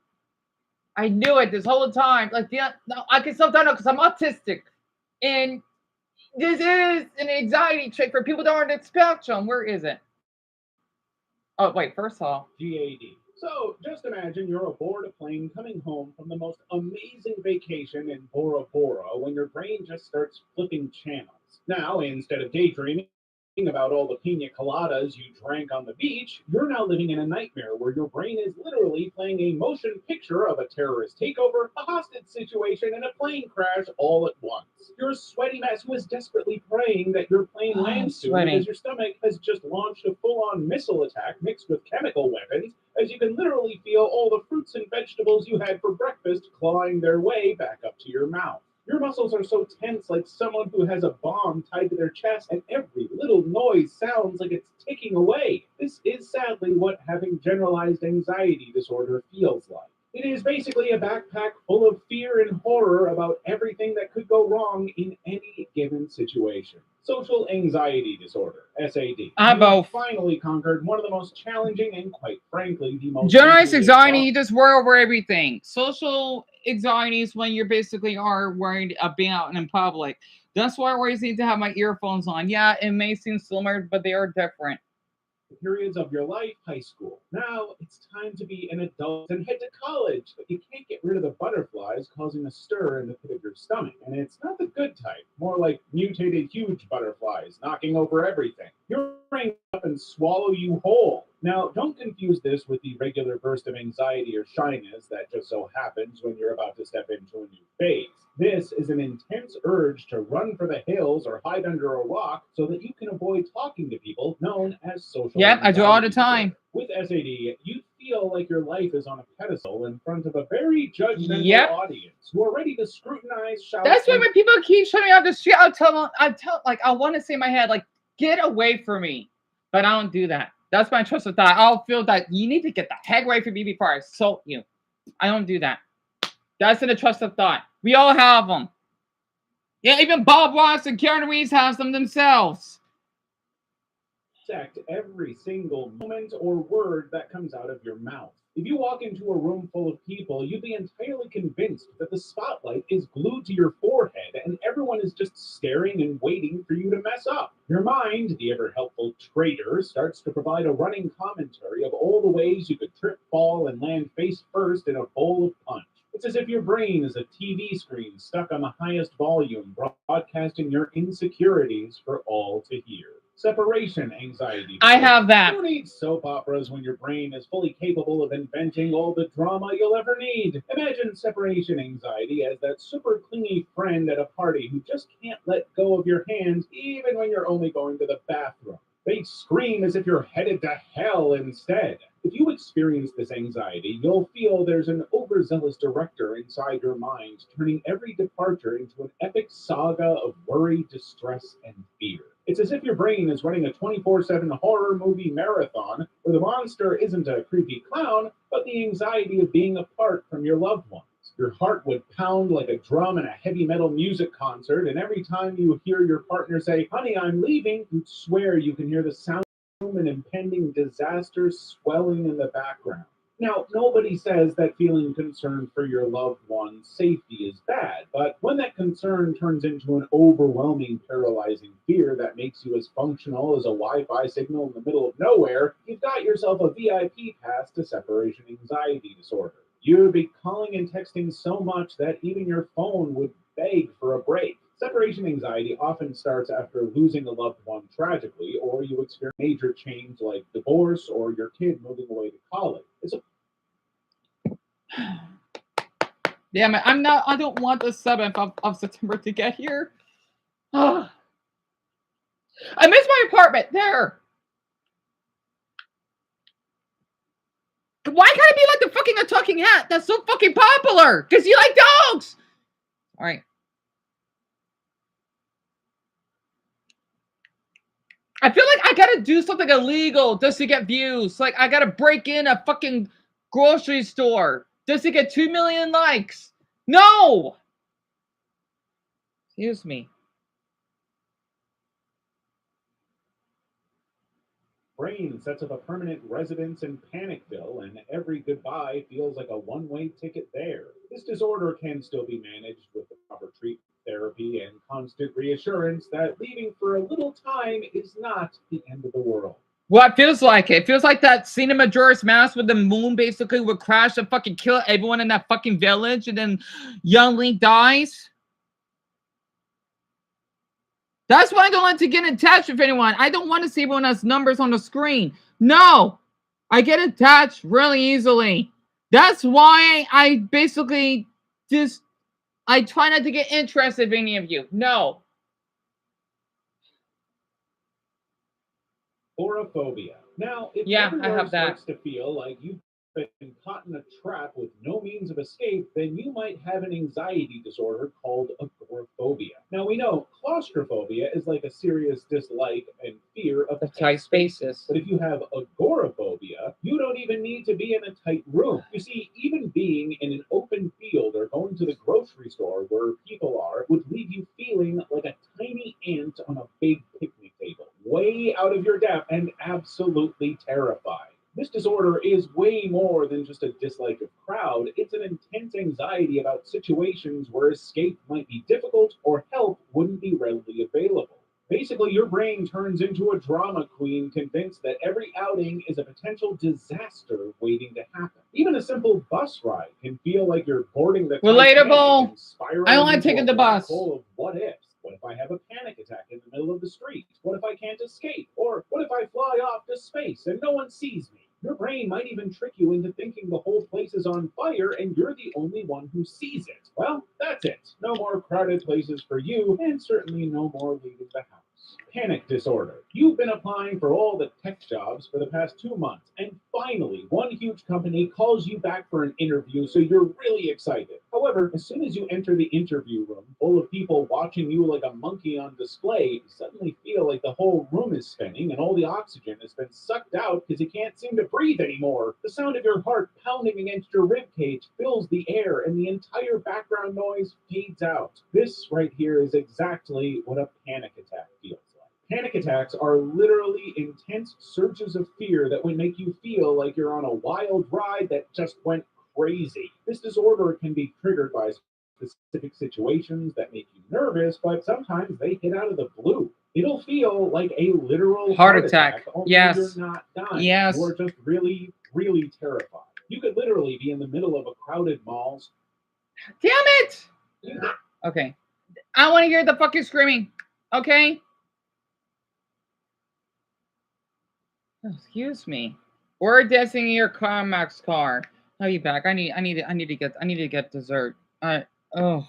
I knew it this whole time. Like, yeah, no, I can sometimes know because I'm autistic. And this is an anxiety trick for people that aren't on the spectrum. Where is it? Oh, wait, first of all. GAD. So just imagine you're aboard a plane coming home from the most amazing vacation in Bora Bora when your brain just starts flipping channels. Now, instead of daydreaming about all the pina coladas you drank on the beach, you're now living in a nightmare where your brain is literally playing a motion picture of a terrorist takeover, a hostage situation, and a plane crash all at once. You're a sweaty mess who is desperately praying that your plane lands soon sweating. because your stomach has just launched a full-on missile attack mixed with chemical weapons, as you can literally feel all the fruits and vegetables you had for breakfast clawing their way back up to your mouth. Your muscles are so tense, like someone who has a bomb tied to their chest, and every little noise sounds like it's ticking away. This is sadly what having generalized anxiety disorder feels like. It is basically a backpack full of fear and horror about everything that could go wrong in any given situation. Social anxiety disorder, SAD. I You both. finally conquered one of the most challenging and, quite frankly, the most Generalized visually anxiety, you just worry over everything. Social anxiety is when you basically are worried of being out in public. That's why I always need to have my earphones on. Yeah, it may seem similar, but they are different. periods of your life, high school. Now it's time to be an adult and head to college, but you can't get rid of the butterflies causing a stir in the pit of your stomach. And it's not the good type, more like mutated huge butterflies knocking over everything. You're bring up and swallow you whole. Now, don't confuse this with the regular burst of anxiety or shyness that just so happens when you're about to step into a new phase. This is an intense urge to run for the hills or hide under a rock so that you can avoid talking to people, known as social Yep, I do all the anxiety time. disorder. With SAD, you feel like your life is on a pedestal in front of a very judgmental Yep. audience who are ready to scrutinize, shout, That's why and when people keep showing me out the street, like, I want to say in my head, like, get away from me. But I don't do that. That's my trust of thought. I'll feel that you need to get the heck away from me before I assault you. I don't do that. That's in the trust of thought. We all have them. Yeah, even Bob Ross and Keanu Reeves has them themselves. dissect every single moment or word that comes out of your mouth. If you walk into a room full of people, you'd be entirely convinced that the spotlight is glued to your forehead and everyone is just staring and waiting for you to mess up. Your mind, the ever helpful traitor, starts to provide a running commentary of all the ways you could trip, fall, and land face first in a bowl of punch. It's as if your brain is a TV screen stuck on the highest volume, broadcasting your insecurities for all to hear. Separation anxiety. I have that. Who needs soap operas when your brain is fully capable of inventing all the drama you'll ever need? Imagine separation anxiety as that super clingy friend at a party who just can't let go of your hand even when you're only going to the bathroom. They scream as if you're headed to hell instead. If you experience this anxiety, you'll feel there's an overzealous director inside your mind, turning every departure into an epic saga of worry, distress, and fear. It's as if your brain is running a 24/7 horror movie marathon where the monster isn't a creepy clown, but the anxiety of being apart from your loved ones. Your heart would pound like a drum in a heavy metal music concert, and every time you hear your partner say, "Honey, I'm leaving," you'd swear you can hear the sound of an impending disaster swelling in the background. Now, nobody says that feeling concern for your loved one's safety is bad, but when that concern turns into an overwhelming, paralyzing fear that makes you as functional as a Wi-Fi signal in the middle of nowhere, you've got yourself a VIP pass to separation anxiety disorder. You'd be calling and texting so much that even your phone would beg for a break. Separation anxiety often starts after losing a loved one tragically, or you experience major change like divorce or your kid moving away to college. It's a Damn it, I don't want the 7th of September to get here. I miss my apartment. There. Why can't I be like the fucking A Talking Hat that's so fucking popular? Because you like dogs. All right. I feel like I gotta do something illegal just to get views. Like I gotta break in a fucking grocery store just to get 2 million likes. No! Excuse me. brain sets up a permanent residence in Panicville, and every goodbye feels like a one-way ticket there. This disorder can still be managed with the proper treatment, therapy, and constant reassurance that leaving for a little time is not the end of the world. Well, it feels like it. It feels like that scene in Majora's Mask where the moon basically would crash and fucking kill everyone in that fucking village, and then young Link dies. That's why I don't like to get attached with anyone. I don't want to see everyone has numbers on the screen. No, I get attached really easily. That's why I basically just, I try not to get interested in any of you. No. Agoraphobia. Now, if Yeah, I everyone have that. starts to feel like you've been caught in a trap with no means of escape, then you might have an anxiety disorder called agoraphobia. Now, we know claustrophobia is like a serious dislike and fear of tight spaces. But if you have agoraphobia, you don't even need to be in a tight room. You see, even being in an open field or going to the grocery store where people are would leave you feeling like a tiny ant on a big picnic table, way out of your depth and absolutely terrified. This disorder is way more than just a dislike of crowd. It's an intense anxiety about situations where escape might be difficult or help wouldn't be readily available. Basically, your brain turns into a drama queen convinced that every outing is a potential disaster waiting to happen. Even a simple bus ride can feel like you're boarding the Relatable. Titanic and spiraling I don't like into taking a the black bus. hole of what ifs. What if I have a panic attack in the middle of the street? What if I can't escape? Or what if I fly off to space and no one sees me? Your brain might even trick you into thinking the whole place is on fire and you're the only one who sees it. Well, that's it. No more crowded places for you, and certainly no more leaving the house. Panic disorder. You've been applying for all the tech jobs for the past 2 months, and finally, one huge company calls you back for an interview, so you're really excited. However, as soon as you enter the interview room, full of people watching you like a monkey on display, you suddenly feel like the whole room is spinning and all the oxygen has been sucked out because you can't seem to breathe anymore. The sound of your heart pounding against your ribcage fills the air, and the entire background noise fades out. This right here is exactly what a panic attack feels like. Panic attacks are literally intense surges of fear that would make you feel like you're on a wild ride that just went crazy. This disorder can be triggered by specific situations that make you nervous, but sometimes they hit out of the blue. It'll feel like a literal Heart attack. only Yes. you're not dying. Yes. You're just really, really terrified. You could literally be in the middle of a crowded mall. Damn it! Okay. I want to hear the fucking screaming. Okay? Oh, excuse me. We're dancing in your Carmax car. I'll be back. I need to get dessert. Oh.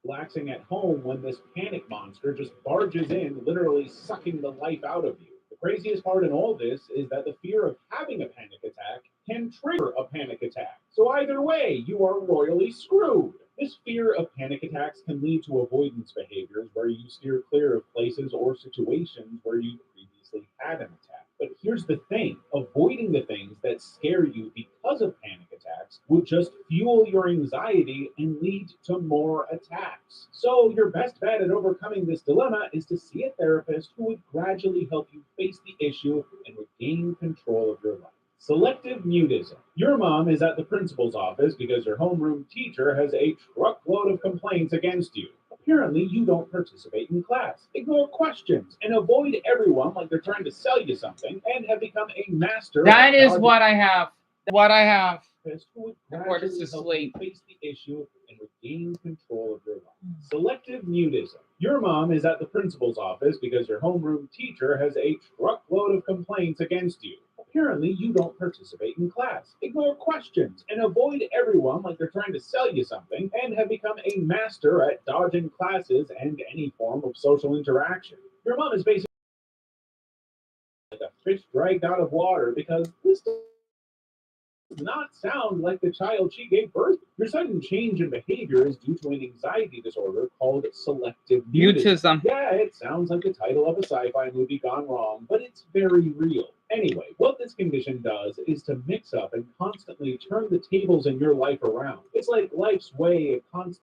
Relaxing at home when this panic monster just barges in, literally sucking the life out of you. The craziest part in all this is that the fear of having a panic attack can trigger a panic attack. So either way, you are royally screwed. This fear of panic attacks can lead to avoidance behaviors where you steer clear of places or situations where you previously had an attack. But here's the thing, avoiding the things that scare you because of panic attacks would just fuel your anxiety and lead to more attacks. So your best bet at overcoming this dilemma is to see a therapist who would gradually help you face the issue and regain control of your life. Selective mutism. Your mom is at the principal's office because your homeroom teacher has a truckload of complaints against you. Apparently, you don't participate in class, ignore questions, and avoid everyone like they're trying to sell you something, and have become a master. That is what I have. What I have. Who would Before this gradually is help sleep. you face the issue and regain control of your life. Selective mutism. Your mom is at the principal's office because your homeroom teacher has a truckload of complaints against you. Apparently, you don't participate in class, ignore questions, and avoid everyone like they're trying to sell you something, and have become a master at dodging classes and any form of social interaction. Your mom is basically like a fish dragged out of water because this does not sound like the child she gave birth to. Your sudden change in behavior is due to an anxiety disorder called selective Mutism. Yeah, it sounds like the title of a sci-fi movie gone wrong, but it's very real. Anyway, what this condition does is to mix up and constantly turn the tables in your life around. It's like life's way of constant.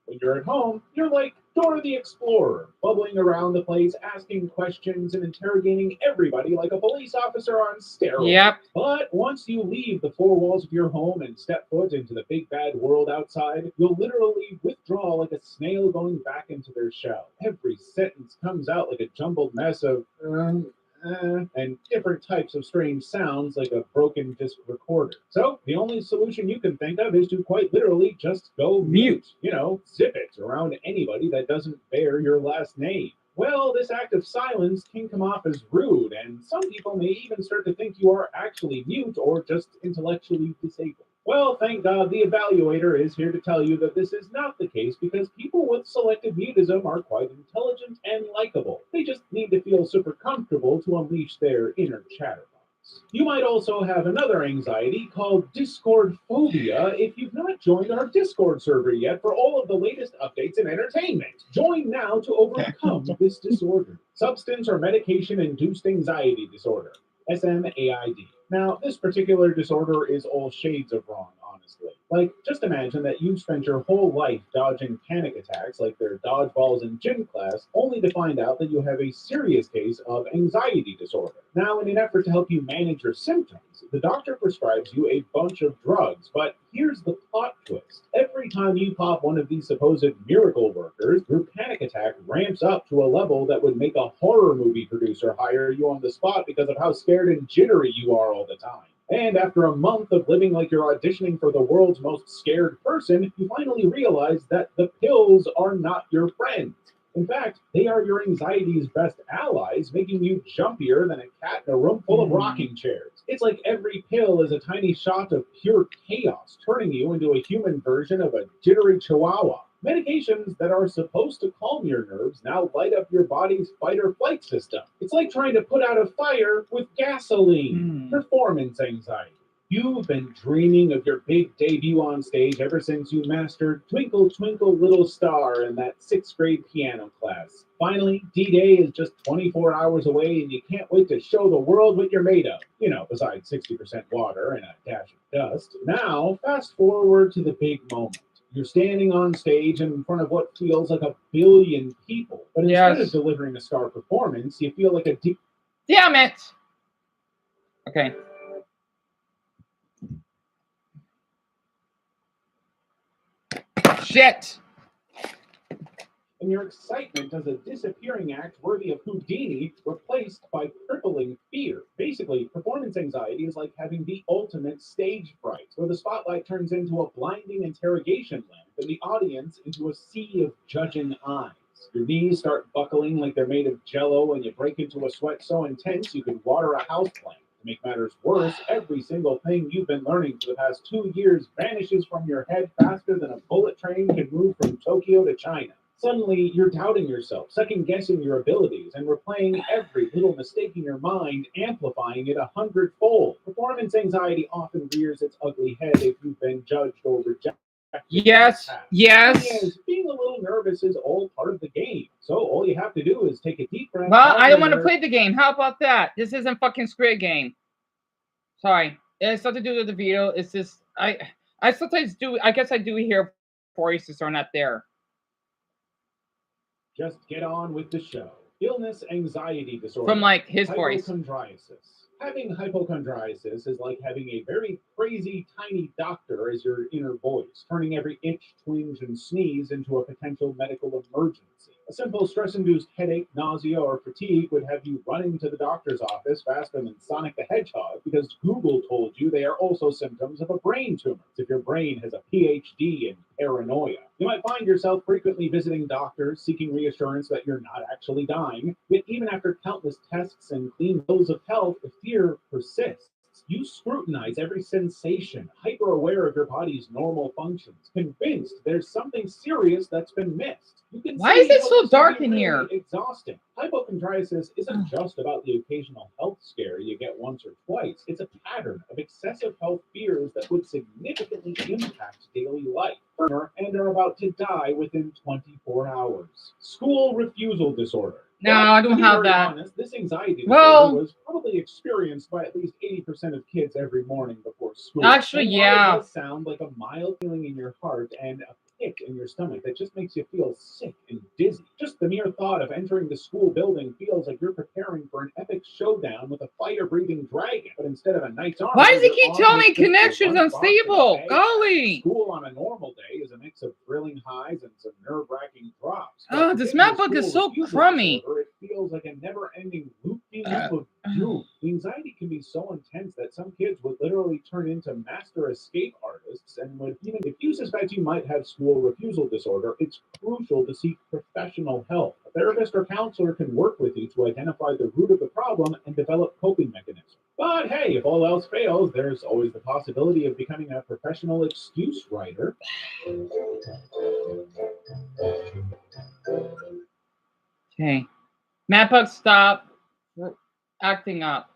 When you're at home, you're like Dora the Explorer, bubbling around the place, asking questions and interrogating everybody like a police officer on steroids. Yep. But once you leave the four walls of your home and step foot into the big bad world outside, you'll literally withdraw like a snail going back into their shell. Every sentence comes out like a jumbled mess of and different types of strange sounds like a broken disc recorder. So the only solution you can think of is to quite literally just go mute. You know, zip it around anybody that doesn't bear your last name. Well, this act of silence can come off as rude, and some people may even start to think you are actually mute or just intellectually disabled. Well, thank God the evaluator is here to tell you that this is not the case because people with selective mutism are quite intelligent and likable. They just need to feel super comfortable to unleash their inner chatterbox. You might also have another anxiety called Discord phobia if you've not joined our Discord server yet for all of the latest updates in entertainment. Join now to overcome this disorder. Substance or medication-induced anxiety disorder, SMAID. Now, this particular disorder is all shades of wrong, honestly. Like, just imagine that you've spent your whole life dodging panic attacks like they're dodgeballs in gym class, only to find out that you have a serious case of anxiety disorder. Now, in an effort to help you manage your symptoms, the doctor prescribes you a bunch of drugs, but here's the plot twist. Every time you pop one of these supposed miracle workers, your panic attack ramps up to a level that would make a horror movie producer hire you on the spot because of how scared and jittery you are all the time. And after a month of living like you're auditioning for the world's most scared person, you finally realize that the pills are not your friends. In fact, they are your anxiety's best allies, making you jumpier than a cat in a room full of rocking chairs. It's like every pill is a tiny shot of pure chaos, turning you into a human version of a jittery chihuahua. Medications that are supposed to calm your nerves now light up your body's fight or flight system. It's like trying to put out a fire with gasoline. Performance anxiety. You've been dreaming of your big debut on stage ever since you mastered Twinkle Twinkle Little Star in that 6th grade piano class. Finally, D-Day is just 24 hours away and you can't wait to show the world what you're made of. You know, besides 60% water and a dash of dust. Now, fast forward to the big moment. You're standing on stage in front of what feels like 1 billion people. But instead of delivering a star performance, you feel like a Damn it! Okay. Shit! And your excitement as a disappearing act worthy of Houdini replaced by crippling fear. Basically, performance anxiety is like having the ultimate stage fright, where the spotlight turns into a blinding interrogation lamp and the audience into a sea of judging eyes. Your knees start buckling like they're made of jello and you break into a sweat so intense you can water a houseplant. To make matters worse, every single thing you've been learning for the past 2 years vanishes from your head faster than a bullet train can move from Tokyo to China. Suddenly, you're doubting yourself, second-guessing your abilities, and replaying every little mistake in your mind, amplifying it 100-fold. Performance anxiety often rears its ugly head if you've been judged or rejected. Yes, yes. Yes, being a little nervous is all part of the game. So all you have to do is take a deep breath. Well, I don't want to play the game. How about that? This isn't fucking Squid Game. Sorry. It has nothing to do with the video. It's just, I sometimes do, I guess I do hear voices are not there. Just get on with the show. Illness anxiety disorder. From like his voice. Hypochondriasis. Having hypochondriasis is like having a very crazy tiny doctor as your inner voice, turning every itch, twinge, and sneeze into a potential medical emergency. A simple stress-induced headache, nausea, or fatigue would have you running to the doctor's office faster than Sonic the Hedgehog because Google told you they are also symptoms of a brain tumor. If your brain has a PhD in paranoia, you might find yourself frequently visiting doctors seeking reassurance that you're not actually dying. Yet even after countless tests and clean bills of health, the fear persists. You scrutinize every sensation, hyper aware of your body's normal functions, convinced there's something serious that's been missed. Why is it so dark in here? Exhausting. Hypochondriasis isn't just about the occasional health scare you get once or twice. It's a pattern of excessive health fears that would significantly impact daily life and are about to die within 24 hours. School refusal disorder. No, I don't have that. Honest, this anxiety disorder was probably experienced by at least 80% of kids every morning before school. Actually, and yeah. It does sound like a mild feeling in your heart and a ick in your stomach that just makes you feel sick and dizzy. Just the mere thought of entering the school building feels like you're preparing for an epic showdown with a fire-breathing dragon, but instead of a knight's armor, Why does he you're keep armed telling with me just your connection's lunchbox and a unstable? bag. Golly. School on a normal day is a mix of thrilling highs and some nerve-wracking drops. Oh, But this within the MacBook is school so refusal crummy. disorder, it feels like a never-ending loop-de-loop of doom. The anxiety can be so intense that some kids would literally turn into master escape artists, and would even if you suspect you might have school refusal disorder, it's crucial to seek professional help. A therapist or counselor can work with you to identify the root of the problem and develop coping mechanisms. But hey, if all else fails, there's always the possibility of becoming a professional excuse writer. Okay. MacBook, stop acting up.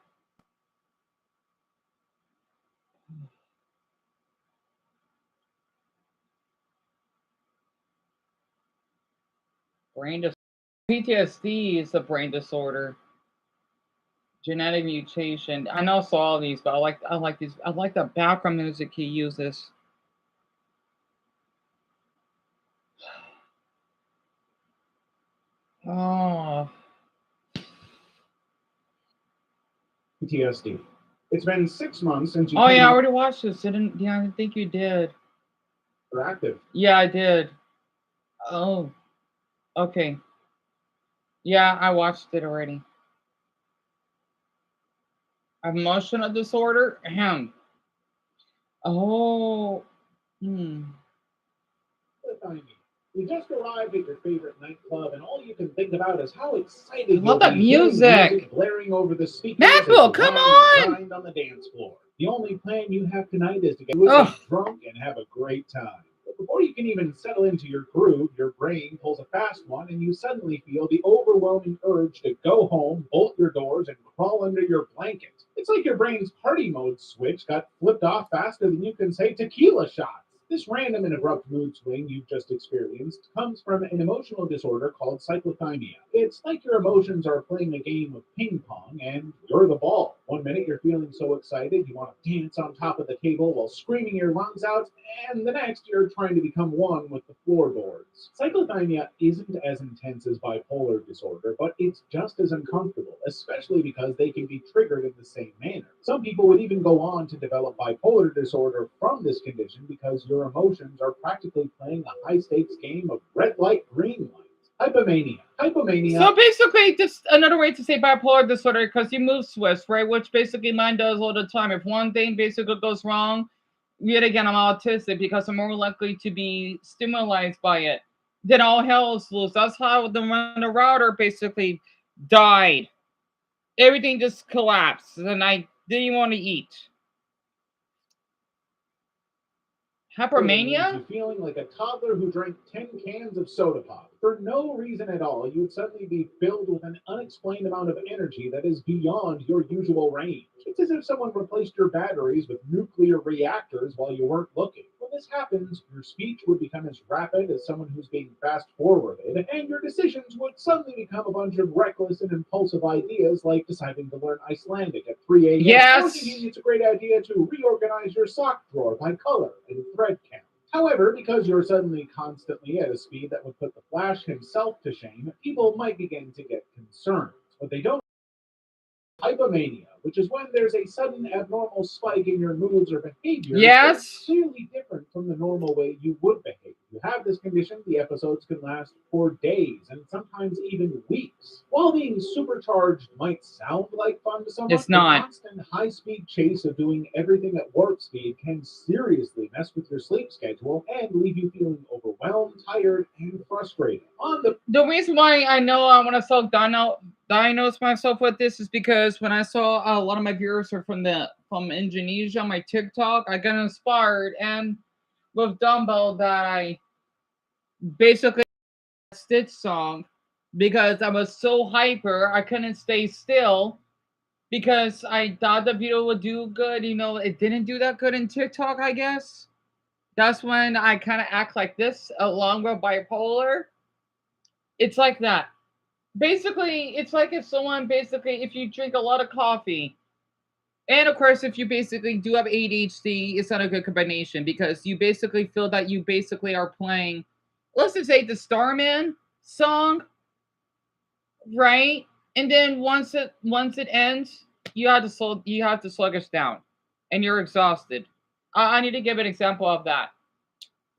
PTSD is a brain disorder. Genetic mutation. I know I saw all these, but I like these. I like the background music he uses. Oh. PTSD. It's been 6 months since you Oh came yeah, I out already watched this. I didn't think you did. for active. Yeah, I did. Oh. Okay. Yeah, I watched it already. Emotional disorder? Ahem. Oh. Hmm. You just arrived at your favorite nightclub, and all you can think about is how excited I love you'll that be hearing music. blaring over the speakers as you MacBook, come whine and on! grind on the dance floor. The only plan you have tonight is to get drunk and have a great time. But before you can even settle into your groove, your brain pulls a fast one, and you suddenly feel the overwhelming urge to go home, bolt your doors, and crawl under your blanket. It's like your brain's party mode switch got flipped off faster than you can say tequila shots. This random and abrupt mood swing you've just experienced comes from an emotional disorder called cyclothymia. It's like your emotions are playing a game of ping pong and you're the ball. One minute you're feeling so excited you want to dance on top of the table while screaming your lungs out, and the next you're trying to become one with the floorboards. Cyclothymia isn't as intense as bipolar disorder, but it's just as uncomfortable, especially because they can be triggered in the same manner. Some people would even go on to develop bipolar disorder from this condition because your emotions are practically playing a high-stakes game of red light, green light. Hypomania. Hypomania. So basically, just another way to say bipolar disorder, because you move switch, right? Which basically mine does all the time. If one thing basically goes wrong, yet again, I'm autistic because I'm more likely to be stimulated by it. Then all hell is loose. That's how when the router basically died. Everything just collapsed, and I didn't want to eat. Hypermania? You feeling like a toddler who drank 10 cans of soda pop. For no reason at all, you would suddenly be filled with an unexplained amount of energy that is beyond your usual range. It's as if someone replaced your batteries with nuclear reactors while you weren't looking. When this happens, your speech would become as rapid as someone who's being fast-forwarded, and your decisions would suddenly become a bunch of reckless and impulsive ideas like deciding to learn Icelandic at 3 a.m. Yes! Or thinking it's a great idea to reorganize your sock drawer by color and thread count. However, because you're suddenly constantly at a speed that would put the Flash himself to shame, people might begin to get concerned. What they don't hypomania, which is when there's a sudden abnormal spike in your moods or behaviors that's clearly different from the normal way you would behave. If you have this condition, the episodes can last for days and sometimes even weeks. While being supercharged might sound like fun to someone, It's not. the constant high-speed chase of doing everything at warp speed can seriously mess with your sleep schedule and leave you feeling overwhelmed, tired, and frustrated. The reason why I know I want to self-diagnose myself with this is because when I saw a lot of my viewers are from Indonesia, my TikTok, I got inspired, and with Dumbo that I basically Stitch song because I was so hyper I couldn't stay still because I thought the video would do good. You know, it didn't do that good in TikTok, I guess. That's when I kind of act like this along with bipolar. It's like that. Basically, it's like if you drink a lot of coffee And of course, if you basically do have ADHD, it's not a good combination because you basically feel that you basically are playing, let's just say the Starman song, right? And then once it ends, you have to sluggish down, and you're exhausted. I need to give an example of that.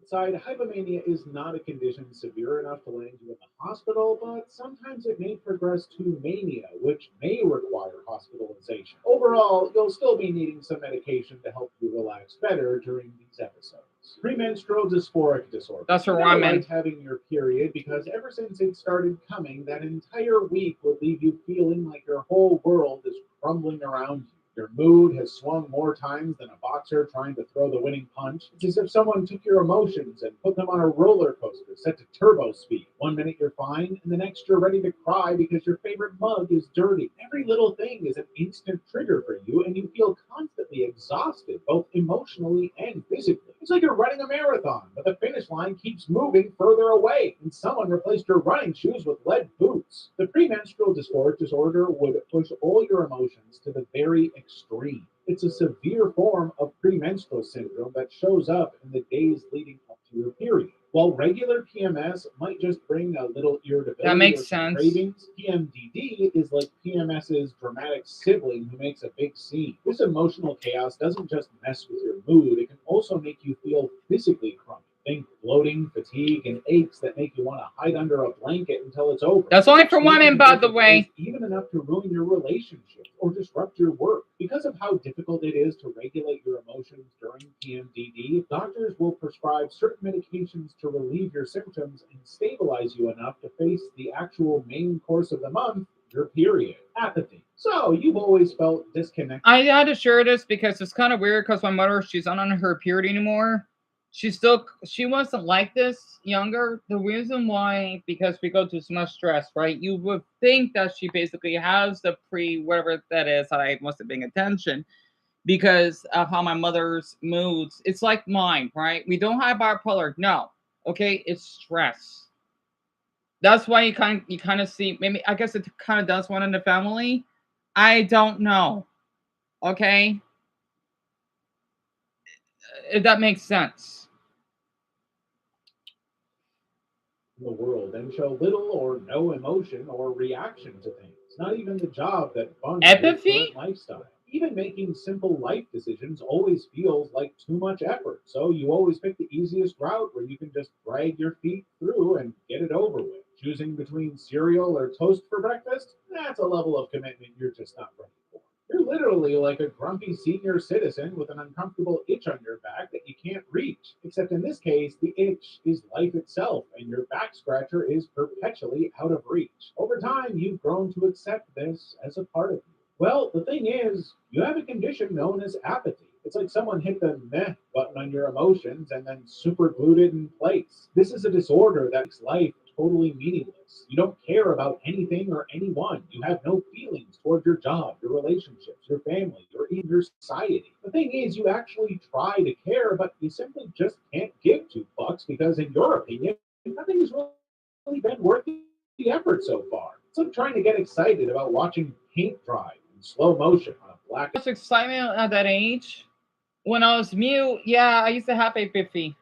Side, hypomania is not a condition severe enough to land you in the hospital, but sometimes it may progress to mania, which may require hospitalization. Overall, you'll still be needing some medication to help you relax better during these episodes. Premenstrual dysphoric disorder. That's You what never I meant. liked having your period because ever since it started coming, that entire week will leave you feeling like your whole world is crumbling around you. Your mood has swung more times than a boxer trying to throw the winning punch. It's as if someone took your emotions and put them on a roller coaster set to turbo speed. One minute you're fine, and the next you're ready to cry because your favorite mug is dirty. Every little thing is an instant trigger for you, and you feel constantly exhausted, both emotionally and physically. It's like you're running a marathon, but the finish line keeps moving further away, and someone replaced your running shoes with lead boots. The premenstrual dysphoric disorder would push all your emotions to the very extreme. It's a severe form of premenstrual syndrome that shows up in the days leading up to your period. While regular PMS might just bring a little irritability That makes or some sense. cravings, PMDD is like PMS's dramatic sibling who makes a big scene. This emotional chaos doesn't just mess with your mood, it can also make you feel physically crummy. Think bloating, fatigue, and aches that make you want to hide under a blanket until it's over. That's only for Sleeping women, by the different way. ways, even enough to ruin your relationship or disrupt your work. Because of how difficult it is to regulate your emotions during PMDD, doctors will prescribe certain medications to relieve your symptoms and stabilize you enough to face the actual main course of the month, your period. Apathy. So you've always felt disconnected. I had to share this because it's kind of weird because my mother, she's not on her period anymore. She wasn't like this younger. The reason why, because we go through so much stress, right? You would think that she basically has the whatever that is, that I must have been attention because of how my mother's moods. It's like mine, right? We don't have bipolar. No. Okay, it's stress. That's why you kind of see, maybe I guess it kind of does one in the family. I don't know. Okay? If that makes sense. In the world and show little or no emotion or reaction to things. Not even the job that funds your Empathy? current lifestyle. Even making simple life decisions always feels like too much effort. So you always pick the easiest route where you can just drag your feet through and get it over with. Choosing between cereal or toast for breakfast? That's a level of commitment you're just not ready for. You're literally like a grumpy senior citizen with an uncomfortable itch on your back that you can't reach. Except in this case, the itch is life itself, and your back scratcher is perpetually out of reach. Over time, you've grown to accept this as a part of you. Well, the thing is, you have a condition known as apathy. It's like someone hit the meh button on your emotions and then super glued it in place. This is a disorder that makes life totally meaningless. You don't care about anything or anyone. You have no feelings toward your job, your relationships, your family, or even your society. The thing is, you actually try to care, but you simply just can't give two fucks because, in your opinion, nothing has really been worth the effort so far. It's like trying to get excited about watching paint dry in slow motion on a black. Much excitement at that age. When I was mute, yeah, I used to have a 50.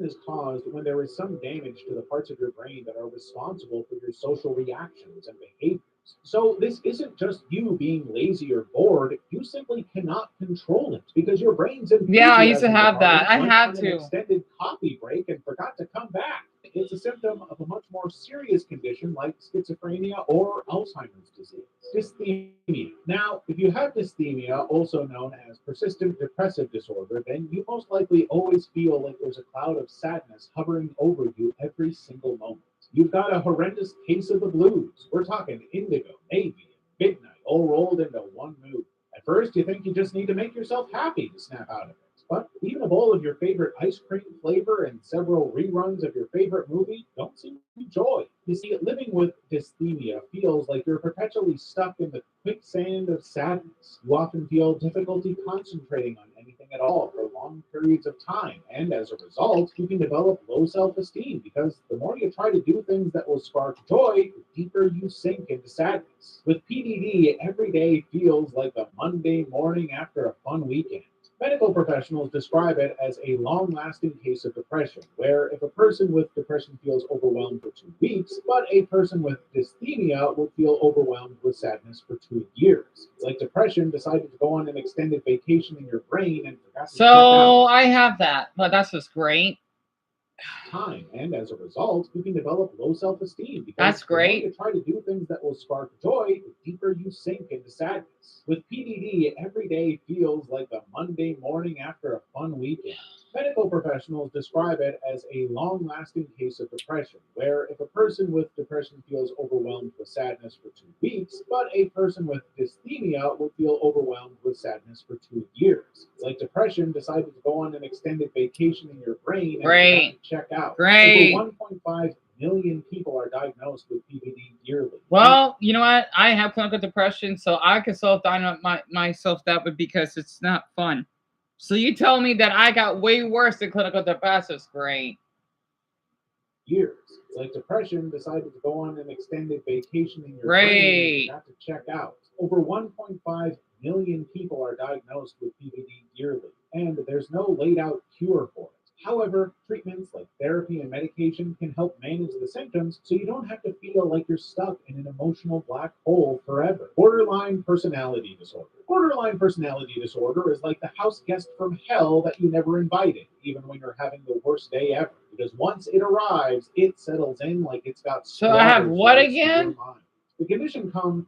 Is caused when there is some damage to the parts of your brain that are responsible for your social reactions and behaviors. So this isn't just you being lazy or bored. You simply cannot control it because your brain's Yeah, I used to enthusiasm have that. I department had went on to. an extended coffee break and forgot to come back. It's a symptom of a much more serious condition like schizophrenia or Alzheimer's disease. Dysthymia. Now, if you have dysthymia, also known as persistent depressive disorder, then you most likely always feel like there's a cloud of sadness hovering over you every single moment. You've got a horrendous case of the blues. We're talking indigo, navy, and midnight, all rolled into one mood. At first, you think you just need to make yourself happy to snap out of it. But even a bowl of your favorite ice cream flavor and several reruns of your favorite movie don't seem to joy. You see, living with dysthymia feels like you're perpetually stuck in the quicksand of sadness. You often feel difficulty concentrating on anything at all for long periods of time. And as a result, you can develop low self-esteem because the more you try to do things that will spark joy, the deeper you sink into sadness. With PDD, every day feels like a Monday morning after a fun weekend. Medical professionals describe it as a long-lasting case of depression, where if a person with depression feels overwhelmed for 2 weeks, but a person with dysthymia would feel overwhelmed with sadness for 2 years. It's like depression decided to go on an extended vacation in your brain and forgot to check So out I have that, but that's just great. time, and as a result, you can develop low self-esteem because That's the more great. you try to do things that will spark joy, the deeper you sink into sadness. With PDD, every day feels like a Monday morning after a fun weekend. Medical professionals describe it as a long-lasting case of depression, where if a person with depression feels overwhelmed with sadness for 2 weeks, but a person with dysthymia would feel overwhelmed with sadness for 2 years. It's like depression decided to go on an extended vacation in your brain and Great. forgot to check out. Great. Over 1.5 million people are diagnosed with PPD yearly. Well, you know what? I have clinical depression, so I can self-diagnose myself that way because it's not fun. So you tell me that I got way worse than clinical depression. Great. Years. It's like depression decided to go on an extended vacation in your Great. brain and forgot to check out. Over 1.5 million people are diagnosed with PPD yearly, and there's no laid out cure for it. However, treatments like therapy and medication can help manage the symptoms so you don't have to feel like you're stuck in an emotional black hole forever. Borderline personality disorder. Borderline personality disorder is like the house guest from hell that you never invited, even when you're having the worst day ever. Because once it arrives, it settles in like it's got So I have squatters' what rights to your again? mind. The condition comes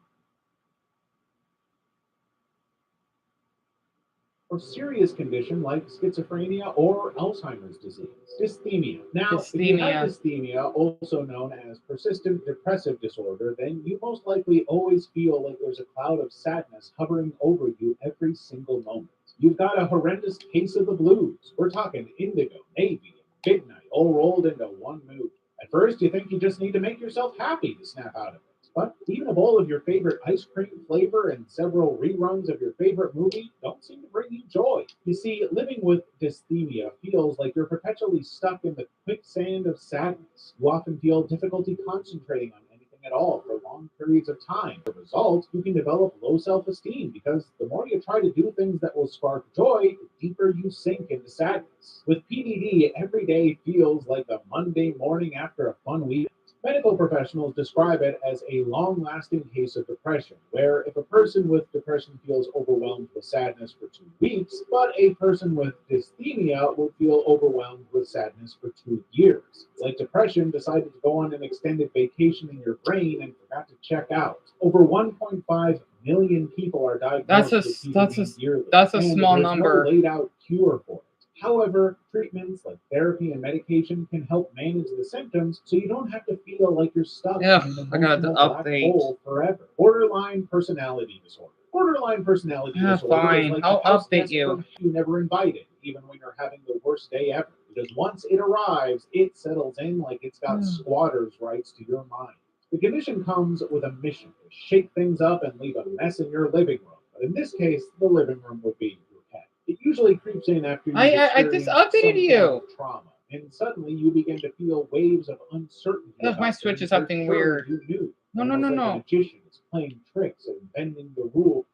or serious condition like schizophrenia or Alzheimer's disease. Dysthymia. Now, if you have dysthymia, also known as persistent depressive disorder, then you most likely always feel like there's a cloud of sadness hovering over you every single moment. You've got a horrendous case of the blues. We're talking indigo, navy, and midnight, all rolled into one mood. At first, you think you just need to make yourself happy to snap out of it. But even a bowl of your favorite ice cream flavor and several reruns of your favorite movie don't seem to bring you joy. You see, living with dysthymia feels like you're perpetually stuck in the quicksand of sadness. You often feel difficulty concentrating on anything at all for long periods of time. As a result, you can develop low self-esteem because the more you try to do things that will spark joy, the deeper you sink into sadness. With PDD, every day feels like a Monday morning after a fun week. Medical professionals describe it as a long-lasting case of depression, where if a person with depression feels overwhelmed with sadness for 2 weeks, but a person with dysthymia would feel overwhelmed with sadness for 2 years. It's like depression decided to go on an extended vacation in your brain and forgot to check out. Over 1.5 million people are diagnosed with PPD yearly. That's a and small there's number. No laid out cure for it. However, treatments like therapy and medication can help manage the symptoms so you don't have to feel like you're stuck in an I got the emotional black update. hole forever. Borderline personality disorder. Borderline personality disorder Fine. is like I'll the house update guest you. from you never invited, even when you're having the worst day ever. Because once it arrives, it settles in like it's got squatters' rights to your mind. The condition comes with a mission to shake things up and leave a mess in your living room. But in this case, the living room would be your pet. It usually creeps in after you I just updated you. trauma, and suddenly you begin to feel waves of uncertainty. Ugh, my about Switch things is you're acting sure weird. You knew. No. Almost like a magician is playing tricks and bending the rules.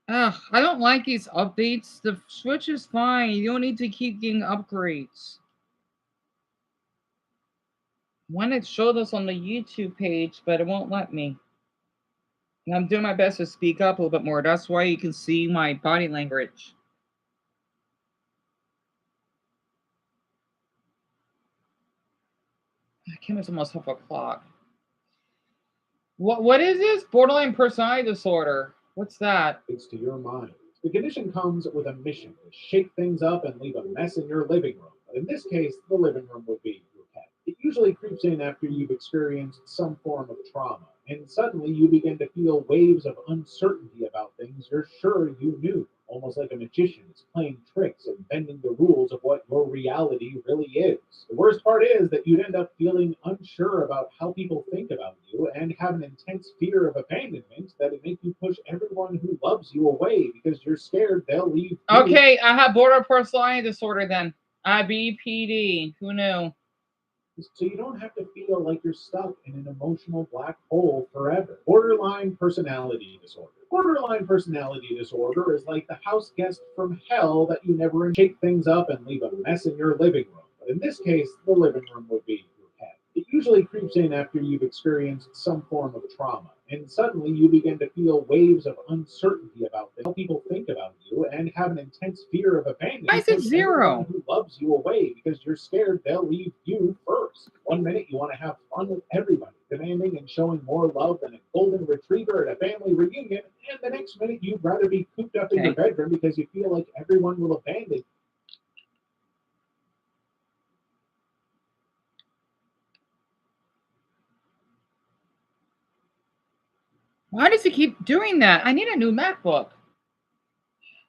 Ugh, I don't like these updates. The Switch is fine. You don't need to keep getting upgrades. When it showed us on the YouTube page, but it won't let me. And I'm doing my best to speak up a little bit more. That's why you can see my body language. I can't. It's almost 12:00. What is this? Borderline personality disorder. What's that? It's to your mind. The condition comes with a mission to shake things up and leave a mess in your living room. But in this case, the living room would be your pet. It usually creeps in after you've experienced some form of trauma, and suddenly you begin to feel waves of uncertainty about things you're sure you knew. almost like a magician is playing tricks and bending the rules of what your reality really is. The worst part is that you'd end up feeling unsure about how people think about you and have an intense fear of abandonment that would make you push everyone who loves you away because you're scared they'll leave you. Okay, I have borderline personality disorder then. BPD. Who knew? So you don't have to feel like you're stuck in an emotional black hole forever. Borderline personality disorder. Borderline personality disorder is like the house guest from hell that you never shake things up and leave a mess in your living room. But in this case, the living room would be your head. It usually creeps in after you've experienced some form of trauma, and suddenly you begin to feel waves of uncertainty about how people think about you and have an intense fear of abandonment. Why is it from zero? everyone who loves you away because you're scared they'll leave you first. 1 minute you want to have fun with everybody, demanding and showing more love than a golden retriever at a family reunion, and the next minute you'd rather be cooped up in your bedroom because you feel like everyone will abandon you. Why does he keep doing that? I need a new MacBook.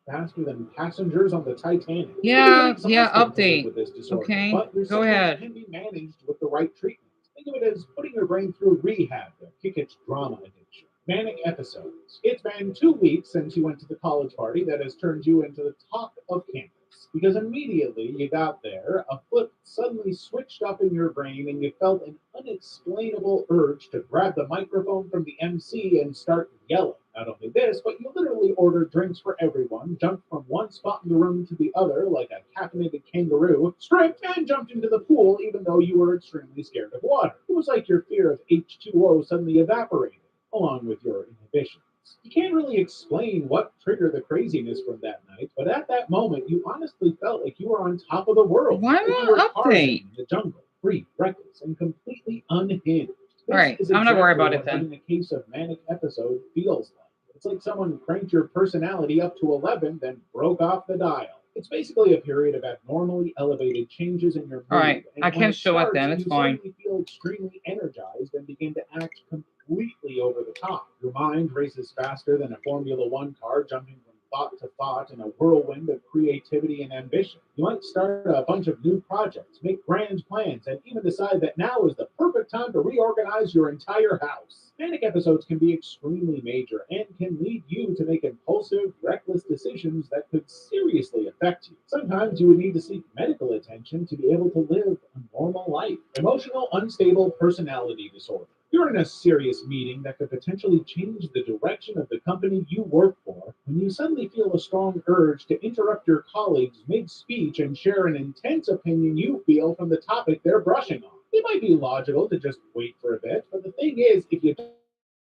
Faster than passengers on the Titanic. Yeah, Some yeah, hospitals live update. with this disorder, Okay, but your go symptoms ahead. can be managed with the right treatment. Think of it as putting your brain through rehab to kick its drama addiction. Manic episodes. It's been 2 weeks since you went to the college party that has turned you into the talk of campus. Because immediately you got there, a flip suddenly switched up in your brain and you felt an unexplainable urge to grab the microphone from the MC and start yelling. Not only this, but you literally ordered drinks for everyone, jumped from one spot in the room to the other like a caffeinated kangaroo, stripped and jumped into the pool even though you were extremely scared of water. It was like your fear of H2O suddenly evaporated, along with your inhibitions. You can't really explain what triggered the craziness from that night, but at that moment, you honestly felt like you were on top of the world. Why like you won't were update? Tarzan in the jungle, free, reckless, and completely unhinged. All right, This is I'm not worried exactly about it what then. having a case of manic episode feels like. It's like someone cranked your personality up to 11, then broke off the dial. It's basically a period of abnormally elevated changes in your mood. All right, and I when can't it show it starts, then. It's you fine. suddenly feel extremely energized and begin to act completely over the top. Your mind races faster than a Formula One car, jumping from thought to thought in a whirlwind of creativity and ambition. You might start a bunch of new projects, make grand plans, and even decide that now is the perfect time to reorganize your entire house. Manic episodes can be extremely major and can lead you to make impulsive, reckless decisions that could seriously affect you. Sometimes you would need to seek medical attention to be able to live a normal life. Emotional unstable personality disorder. You're in a serious meeting that could potentially change the direction of the company you work for when you suddenly feel a strong urge to interrupt your colleagues mid-speech and share an intense opinion you feel from the topic they're brushing on. It might be logical to just wait for a bit, but the thing is, if you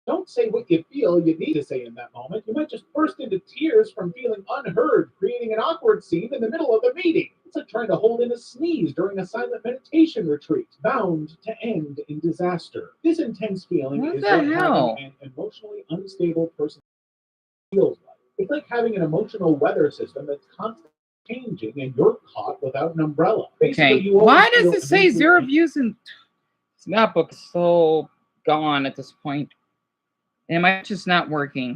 don't say what you feel you need to say in that moment, you might just burst into tears from feeling unheard, creating an awkward scene in the middle of the meeting. It's like trying to hold in a sneeze during a silent meditation retreat, bound to end in disaster. This intense feeling What is the what hell? having an emotionally unstable person feels like. It's like having an emotional weather system that's constantly changing and you're caught without an umbrella. Basically, Okay, you always why does feel it say immensely 0 views and this MacBook is so gone at this point? Am I just not working?